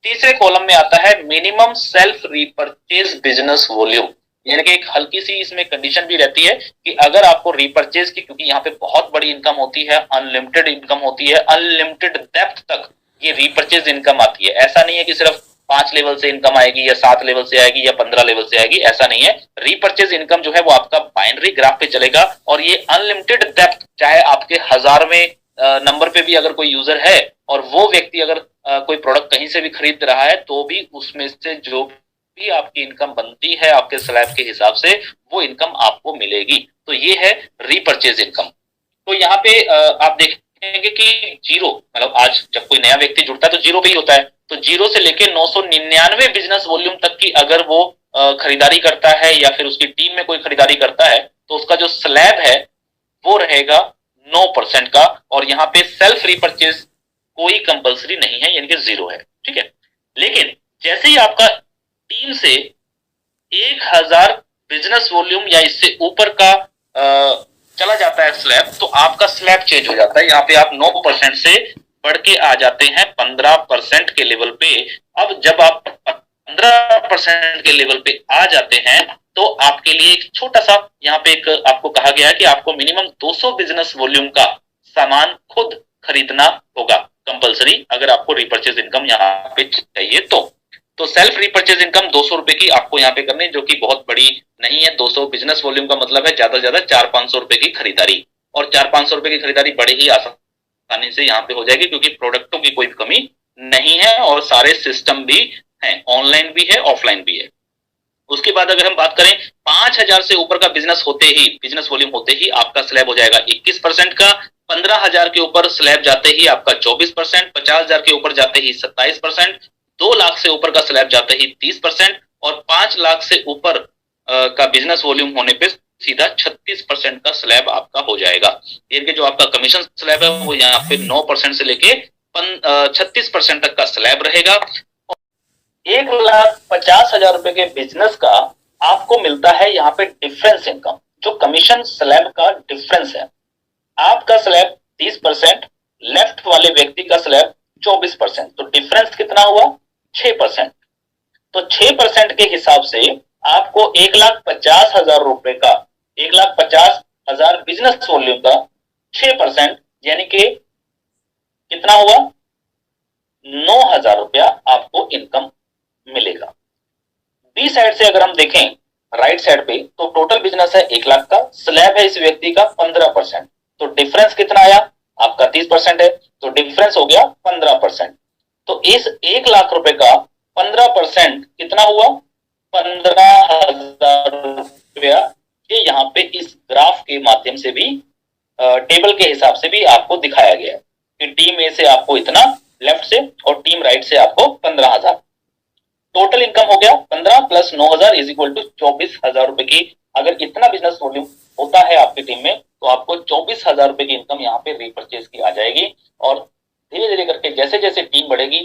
तीसरे कॉलम में आता है minimum self repurchase business volume, यानी कि एक हल्की सी इसमें कंडीशन भी रहती है कि अगर आपको रीपर्चेज की, क्योंकि यहाँ पे बहुत बड़ी इनकम होती है, अनलिमिटेड इनकम होती है, अनलिमिटेड डेप्थ तक ये रीपर्चेज इनकम आती है। ऐसा नहीं है कि सिर्फ 5 लेवल से इनकम आएगी या 7 लेवल से आएगी या 15 लेवल से आएगी, ऐसा नहीं है। रीपर्चेज इनकम जो है वो आपका बाइनरी ग्राफ पे चलेगा और ये अनलिमिटेड डेप्थ, चाहे आपके 1000वें नंबर पे भी अगर कोई यूजर है और वो व्यक्ति अगर कोई प्रोडक्ट कहीं से भी खरीद रहा है, तो भी उसमें से जो भी आपकी इनकम बनती है आपके स्लैब के हिसाब से, वो इनकम आपको मिलेगी। तो ये है रीपर्चेज इनकम। तो यहाँ पे आप देखेंगे कि जीरो, मतलब आज जब कोई नया व्यक्ति जुड़ता है तो जीरो पे ही होता है। तो जीरो से लेके 999 बिजनेस वॉल्यूम तक की अगर वो खरीदारी करता है या फिर उसकी टीम में कोई खरीदारी करता है, तो उसका जो स्लैब है वो रहेगा 9% का। और यहाँ पे सेल्फ रीपर्चेज कोई कंपलसरी नहीं है, यानी कि जीरो है, ठीक है। लेकिन जैसे ही आपका टीम से 1000 बिजनेस वॉल्यूम या इससे ऊपर का चला जाता है स्लैब, तो आपका स्लैब चेंज हो जाता है। यहाँ पे आप 9% से बढ़ के आ जाते हैं 15% के लेवल पे। अब जब आप 15% के लेवल पे आ जाते हैं, तो आपके लिए एक छोटा सा यहाँ पे एक आपको कहा गया है कि आपको मिनिमम 200 बिजनेस वॉल्यूम का सामान खुद खरीदना होगा कंपलसरी, अगर आपको रिपर्चेज इनकम यहाँ पे चाहिए तो सेल्फ रिपर्चेज इनकम 200 रुपए की आपको यहाँ पे करनी, जो कि बहुत बड़ी नहीं है। 200 बिजनेस वॉल्यूम का मतलब है ज्यादा से ज्यादा 400-500 रुपए की खरीदारी, और 400-500 रुपए की खरीदारी बड़े ही आसानी से यहाँ पे हो जाएगी, क्योंकि प्रोडक्टों की कोई कमी नहीं है और सारे सिस्टम भी हैं, ऑनलाइन भी है, ऑफलाइन भी है। उसके बाद अगर हम बात करें 5000 से ऊपर का बिजनेस होते ही, बिजनेस वॉल्यूम होते ही आपका स्लैब हो जाएगा 21% का। 15,000 के ऊपर स्लैब जाते ही आपका 24%, 50,000 के ऊपर जाते ही 27%, 2 लाख से ऊपर का स्लैब जाते ही 30%, और 5 लाख से ऊपर का बिजनेस वॉल्यूम होने पे सीधा 36% का स्लैब आपका हो जाएगा। यानी जो आपका कमीशन स्लैब है वो यहाँ पे 9% से लेके 36% तक का स्लैब रहेगा। 1,50,000 रुपए के बिजनेस का आपको मिलता है यहाँ पे डिफरेंस इनकम, जो कमीशन स्लैब का डिफरेंस है। आपका स्लैब 30%, लेफ्ट वाले व्यक्ति का स्लैब 24%, तो डिफरेंस कितना हुआ? 6%। तो 6% के हिसाब से आपको 1,50,000 रुपए का, 1,50,000 बिजनेस वॉल्यूम का 6% यानी कि कितना हुआ? 9,000 रुपया आपको इनकम मिलेगा। बी साइड से अगर हम देखें राइट साइड पे, तो टोटल बिजनेस है 1 लाख का, स्लैब है इस व्यक्ति का 15%, तो डिफरेंस कितना आया? आपका 30% है, तो डिफरेंस हो गया 15%। तो इस 1 लाख रुपए का 15% कितना हुआ? 15,000 रुपया। ये यहाँ पे इस ग्राफ के माध्यम से भी, टेबल के हिसाब से भी आपको दिखाया गया है कि टीम ए से आपको इतना लेफ्ट से और टीम राइट से आपको 15,000। टोटल इनकम हो गया 15 प्लस 9,000 इज इक्वल टू 24,000 रुपए की। अगर इतना बिजनेस वॉल्यूम होता है आपकी टीम में, तो आपको 24,000 रुपए की इनकम यहाँ पे रीपर्चेज की आ जाएगी। और धीरे धीरे करके जैसे जैसे टीम बढ़ेगी,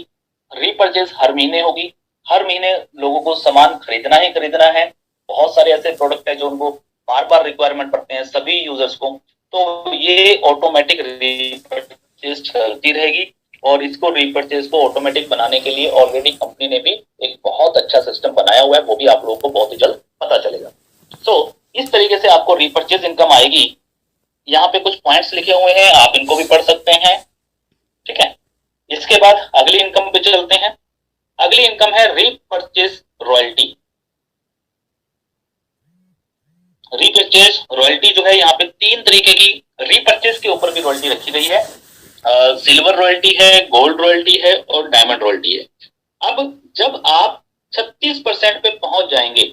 रीपरचेज हर महीने होगी, हर महीने लोगों को सामान खरीदना ही खरीदना है। बहुत सारे ऐसे प्रोडक्ट है जो उनको बार बार रिक्वायरमेंट पड़ते हैं सभी यूजर्स को, तो ये ऑटोमेटिक रीपरचेज चलती रहेगी। और इसको रीपरचेज को ऑटोमेटिक बनाने के लिए ऑलरेडी कंपनी ने भी एक बहुत अच्छा सिस्टम बनाया हुआ है, वो भी आप लोगों को बहुत ही जल्द पता चलेगा। तो इस तरीके से आपको रीपरचेज इनकम आएगी। यहाँ पे कुछ पॉइंट्स लिखे हुए हैं, आप इनको भी पढ़ सकते हैं, ठीक है। इसके बाद अगली इनकम पे चलते हैं। अगली इनकम है रीपरचेज रॉयल्टी। रीपरचेज रॉयल्टी जो है, यहाँ पे 3 तरीके की रीपरचेज के ऊपर भी रॉयल्टी रखी गई है। सिल्वर रॉयल्टी है, गोल्ड रॉयल्टी है और डायमंड रॉयल्टी है। अब जब आप 36% पे पहुंच जाएंगे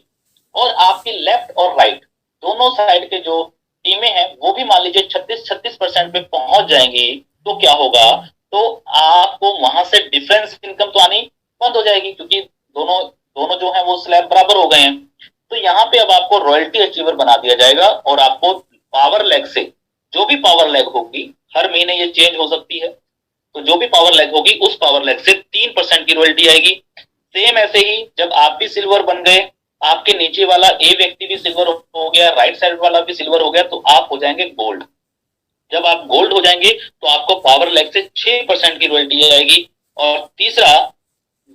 और आपकी लेफ्ट और राइट दोनों साइड के जो टीमें हैं वो भी मान लीजिए 36% पे पहुंच जाएंगी, तो क्या होगा, तो आपको वहां से डिफरेंस इनकम तो आनी बंद हो जाएगी, क्योंकि दोनों दोनों जो है वो स्लैब बराबर हो गए हैं। तो यहाँ पे अब आपको रॉयल्टी अचीवर बना दिया जाएगा और आपको पावर लेग से जो भी पावर लेग होगी, हर महीने ये चेंज हो सकती है, तो जो भी पावर लेग होगी उस पावर लेग से 3% की रॉयल्टी आएगी। सेम ऐसे ही जब आप भी सिल्वर बन गए, आपके नीचे वाला ए व्यक्ति भी सिल्वर हो गया, राइट साइड वाला भी सिल्वर हो गया, तो आप हो जाएंगे गोल्ड। जब आप गोल्ड हो जाएंगे तो आपको पावर लेग से 6% की रॉयल्टी आएगी। और तीसरा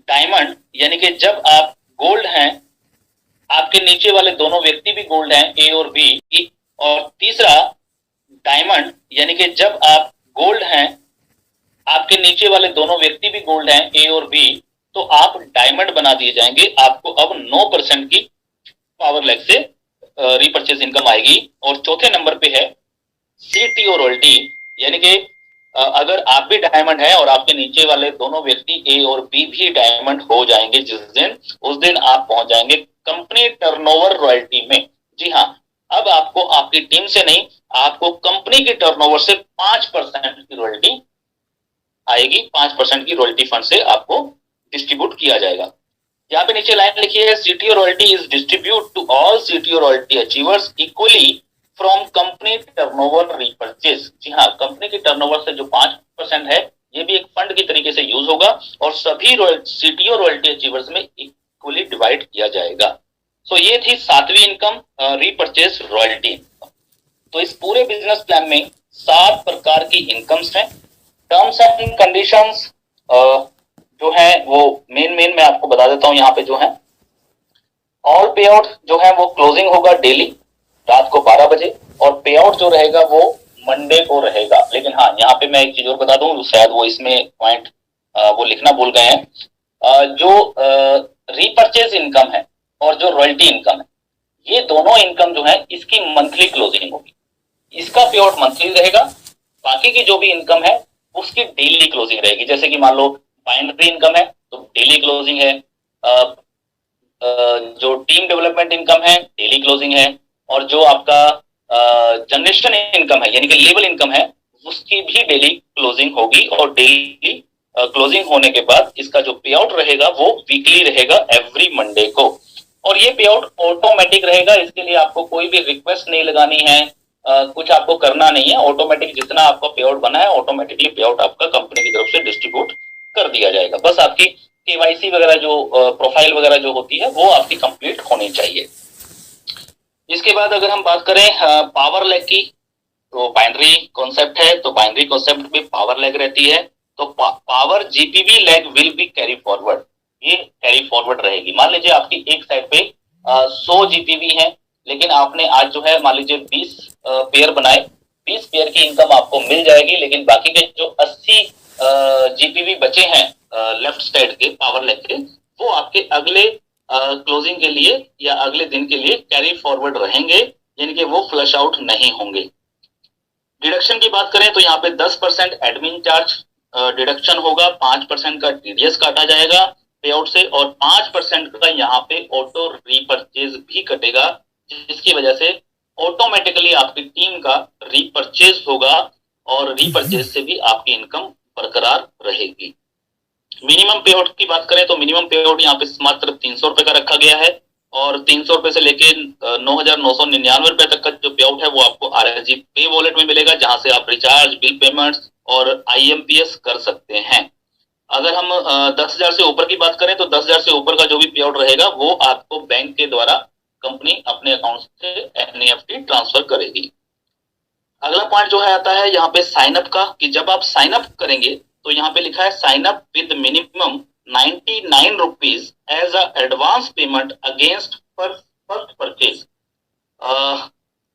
डायमंड, यानी कि जब आप गोल्ड हैं, आपके नीचे वाले दोनों व्यक्ति भी गोल्ड हैं, ए और बी। और तीसरा डायमंड, यानी कि जब आप गोल्ड हैं, आपके नीचे वाले दोनों व्यक्ति भी गोल्ड हैं, ए और बी, तो आप डायमंड बना दिए जाएंगे। आपको अब 9% की पावर लेग से रीपरचेज इनकम आएगी। और चौथे नंबर पे है सीटीओ रॉयल्टी, यानी कि अगर आप भी डायमंड है और आपके नीचे वाले दोनों व्यक्ति ए और बी भी डायमंड हो जाएंगे जिस दिन, उस दिन आप पहुंच जाएंगे कंपनी टर्नओवर रॉयल्टी में। जी हाँ, अब आपको आपकी टीम से नहीं, आपको कंपनी के टर्नओवर से 5% की रॉयल्टी आएगी। 5% की रॉयल्टी फंड से आपको डिस्ट्रीब्यूट किया जाएगा। यहाँ पे नीचे लाइन लिखी है, CTO royalty is distribute to all CTO royalty achievers equally from company turnover repurchase. जी हाँ, कंपनी की टर्नओवर से जो 5% है ये भी एक फंड की तरीके से यूज होगा और सभी सीटीओ रॉयल्टी अचीवर्स में इक्वली डिवाइड किया जाएगा। सो ये थी 7वीं इनकम, रीपरचेज रॉयल्टी। तो इस पूरे बिजनेस प्लान में 7 प्रकार की इनकम्स हैं। टर्म्स एंड कंडीशंस जो है वो मेन मैं आपको बता देता हूं। यहाँ पे जो है ऑल पे आउट जो है वो क्लोजिंग होगा डेली रात को 12 बजे, और पे आउट जो रहेगा वो मंडे को रहेगा। लेकिन हाँ, यहाँ पे मैं एक चीज और बता दूं, शायद वो इसमें पॉइंट वो लिखना भूल गए हैं। जो रीपरचेज इनकम है और जो रॉयल्टी इनकम है, ये दोनों इनकम जो है इसकी मंथली क्लोजिंग होगी। इसका पे आउट मंथली रहेगा, बाकी की जो भी इनकम है उसकी डेली क्लोजिंग रहेगी। जैसे कि मान लो बाइनरी इनकम है तो डेली क्लोजिंग है, जो टीम डेवलपमेंट इनकम है डेली क्लोजिंग है, और जो आपका जनरेशन इनकम है यानी कि लेवल इनकम है उसकी भी डेली क्लोजिंग होगी। और डेली क्लोजिंग होने के बाद इसका जो पे आउट रहेगा वो वीकली रहेगा, एवरी मंडे को। और ये पे आउट ऑटोमेटिक रहेगा, इसके लिए आपको कोई भी रिक्वेस्ट नहीं लगानी है, कुछ आपको करना नहीं है। ऑटोमेटिक जितना आपका पे आउट बना है ऑटोमेटिकली पे आउट आपका कंपनी की तरफ से डिस्ट्रीब्यूट कर दिया जाएगा। बस आपकी केवाईसी वगैरह जो प्रोफाइल वगैरह जो होती है वो आपकी कंप्लीट होनी चाहिए। इसके बाद अगर हम बात करें पावर लेग की, तो बाइनरी कॉन्सेप्ट है, तो बाइनरी कॉन्सेप्ट में पावर लेग रहती है। तो power GPV leg will be carry forward, ये कैरी फॉरवर्ड रहेगी। मान लीजिए आपकी एक साइड पे 100 जीपीवी है, लेकिन आपने आज जो है मान लीजिए 20 पेयर बनाए, 20 पेयर की इनकम आपको मिल जाएगी। लेकिन बाकी के जो 80 जीपीवी बचे हैं लेफ्ट साइड के पावर लेग के, वो आपके अगले क्लोजिंग के लिए या अगले दिन के लिए कैरी फॉरवर्ड रहेंगे, यानी कि वो फ्लश आउट नहीं होंगे। डिडक्शन की बात करें तो यहाँ पे 10% एडमिन चार्ज डिडक्शन होगा, 5% का टीडीएस काटा जाएगा पे आउट से, और 5% का यहाँ पे ऑटो रीपरचेज भी कटेगा, जिसकी वजह से ऑटोमेटिकली आपकी टीम का रीपरचेज होगा और रीपरचेज से भी आपकी इनकम बरकरार रहेगी। मिनिमम पे आउट की बात करें तो मिनिमम पे आउट यहाँ पे मात्र 300 रुपए का रखा गया है, और 300 रुपए से लेके 9,999 रुपए तक का जो पे आउट है वो आपको आरएसजी पे वॉलेट में मिलेगा, जहां से आप रिचार्ज, बिल पेमेंट्स और आईएमपीएस कर सकते हैं। अगर हम 10,000 से ऊपर की बात करें तो 10,000 से ऊपर का जो भी पे आउट रहेगा वो आपको बैंक के द्वारा कंपनी अपने अकाउंट से एनईएफटी ट्रांसफर करेगी। अगला पॉइंट जो है आता है यहाँ पे साइन अप का, कि जब आप साइन अप करेंगे तो यहाँ पे लिखा है sign up with minimum 99 rupees as a advance payment against first purchase.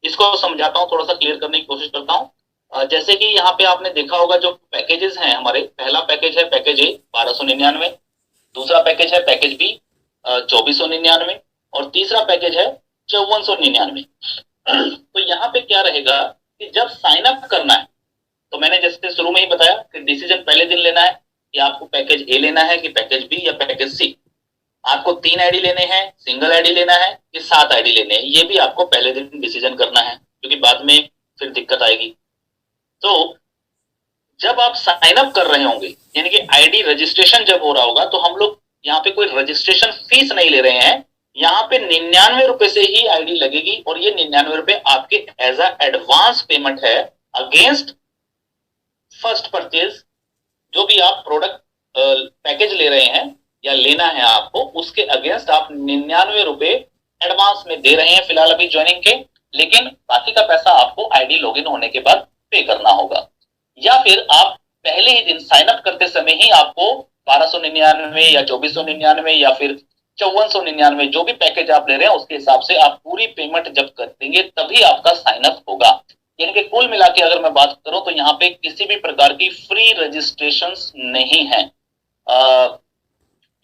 इसको समझाता हूँ, थोड़ा सा क्लियर करने की कोशिश करता हूँ। जैसे कि यहाँ पे आपने देखा होगा जो पैकेजेस हैं हमारे, पहला पैकेज है पैकेज ए 1299, दूसरा पैकेज है पैकेज बी 2499 और तीसरा पैकेज है 5499। तो यहाँ पे क्या रहेगा कि जब साइन अप करना है तो मैंने जैसे शुरू में ही बताया कि डिसीजन पहले दिन लेना है कि आपको पैकेज ए लेना है कि पैकेज बी या पैकेज सी। आपको 3 आईडी लेने हैं, सिंगल आईडी लेना है कि 7 आईडी लेने हैं, ये भी आपको पहले दिन डिसीजन करना है, क्योंकि बाद में फिर दिक्कत आएगी। तो जब आप साइन अप कर रहे होंगे यानी कि आईडी रजिस्ट्रेशन जब हो रहा होगा तो हम लोग यहाँ पे कोई रजिस्ट्रेशन फीस नहीं ले रहे हैं, यहाँ पे 99 रुपए से ही आईडी लगेगी और ये 99 रुपए आपके एज अ एडवांस पेमेंट है अगेंस्ट फर्स्ट परचेज। जो भी आप प्रोडक्ट पैकेज ले रहे हैं या लेना है आपको, उसके अगेंस्ट आप 99 रुपए एडवांस में दे रहे हैं फिलहाल अभी ज्वाइनिंग के, लेकिन बाकी का पैसा आपको आईडी लॉगिन होने के बाद पे करना होगा। या फिर आप पहले ही दिन साइन अप करते समय ही आपको 1299 या 2499 या फिर 5499 जो भी पैकेज आप ले रहे हैं उसके हिसाब से आप पूरी पेमेंट जब कर देंगे तभी आपका साइन अप होगा। यानी कि कुल मिला के अगर मैं बात करूं तो यहाँ पे किसी भी प्रकार की फ्री रजिस्ट्रेशन नहीं है।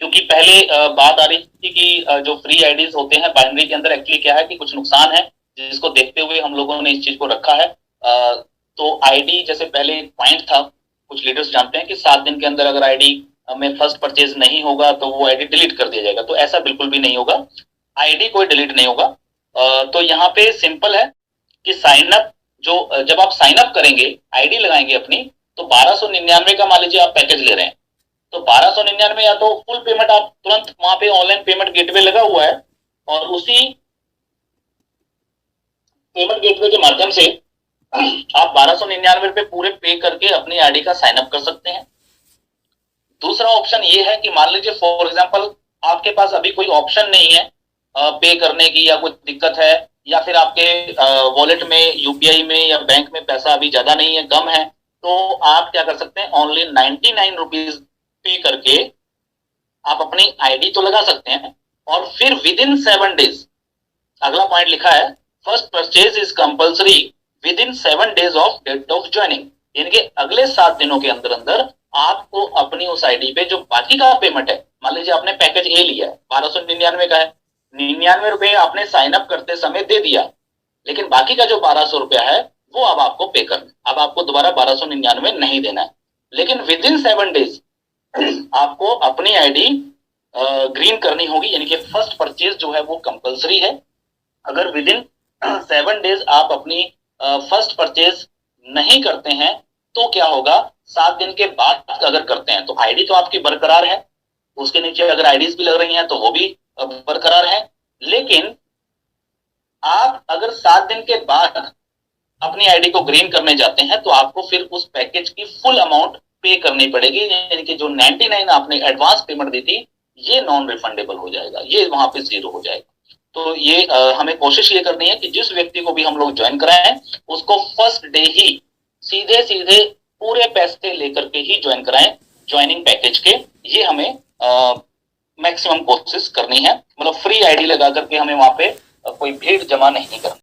क्योंकि पहले बात आ रही थी कि जो फ्री आईडीज होते हैं बाइनरी के अंदर एक्चुअली क्या है कि कुछ नुकसान है, जिसको देखते हुए हम लोगों ने इस चीज को रखा है। तो आईडी जैसे पहले पॉइंट था, कुछ लीडर्स जानते हैं कि 7 दिन के अंदर अगर आईडी में फर्स्ट परचेज नहीं होगा तो वो आईडी डिलीट कर दिया जाएगा, तो ऐसा बिल्कुल भी नहीं होगा, आईडी कोई डिलीट नहीं होगा। तो यहाँ पे सिंपल है कि साइन अप जो जब आप साइन अप करेंगे आईडी लगाएंगे अपनी, तो 1299 का मान लीजिए आप पैकेज ले रहे हैं तो 1299 या तो फुल पेमेंट आप तुरंत वहां पे ऑनलाइन पेमेंट गेटवे लगा हुआ है और उसी पेमेंट गेटवे के माध्यम से आप 1299 रुपए पूरे पे करके अपनी आईडी का साइन अप कर सकते हैं। दूसरा ऑप्शन ये है कि मान लीजिए फॉर एग्जांपल आपके पास अभी कोई ऑप्शन नहीं है पे करने की, या कोई दिक्कत है, या फिर आपके वॉलेट में यूपीआई में या बैंक में पैसा अभी ज्यादा नहीं है, कम है, तो आप क्या कर सकते हैं, ओनली 99 रुपीज पे करके आप अपनी आईडी तो लगा सकते हैं और फिर विद इन 7 डेज, अगला पॉइंट लिखा है first purchase is compulsory within 7 days of date of joining, यानी कि अगले 7 दिनों के अंदर अंदर आपको अपनी उस आईडी पे जो बाकी का पेमेंट है, मान लीजिए आपने पैकेज ए लिया है 1299 का है, 99 रुपए आपने साइन अप करते समय दे दिया, लेकिन बाकी का जो 1200 रुपया है वो अब आपको पे करना, अब आपको दोबारा 1299 नहीं देना है, लेकिन विद इन 7 डेज आपको अपनी आईडी ग्रीन करनी होगी, यानी कि फर्स्ट परचेज जो है वो कंपलसरी है। अगर विद इन 7 डेज आप अपनी फर्स्ट परचेज नहीं करते हैं तो क्या होगा, 7 दिन के बाद अगर करते हैं तो आईडी तो आपकी बरकरार है, उसके नीचे अगर आईडीज भी लग रही हैं तो वो भी बरकरार है, लेकिन आप अगर 7 दिन के बाद अपनी आईडी को ग्रीन करने जाते हैं तो आपको फिर उस पैकेज की फुल अमाउंट पे करनी पड़ेगी, यानी कि जो 99 आपने एडवांस पेमेंट दी थी ये नॉन रिफंडेबल हो जाएगा, ये वहां पे 0 हो जाएगा। तो ये हमें कोशिश ये करनी है कि जिस व्यक्ति को भी हम लोग ज्वाइन कराएं उसको फर्स्ट डे ही सीधे सीधे पूरे पैसे लेकर के ही ज्वाइन कराएं ज्वाइनिंग पैकेज के, ये हमें मैक्सिमम कोशिश करनी है, मतलब फ्री आईडी लगा करके हमें वहां पे कोई भीड़ जमा नहीं करनी।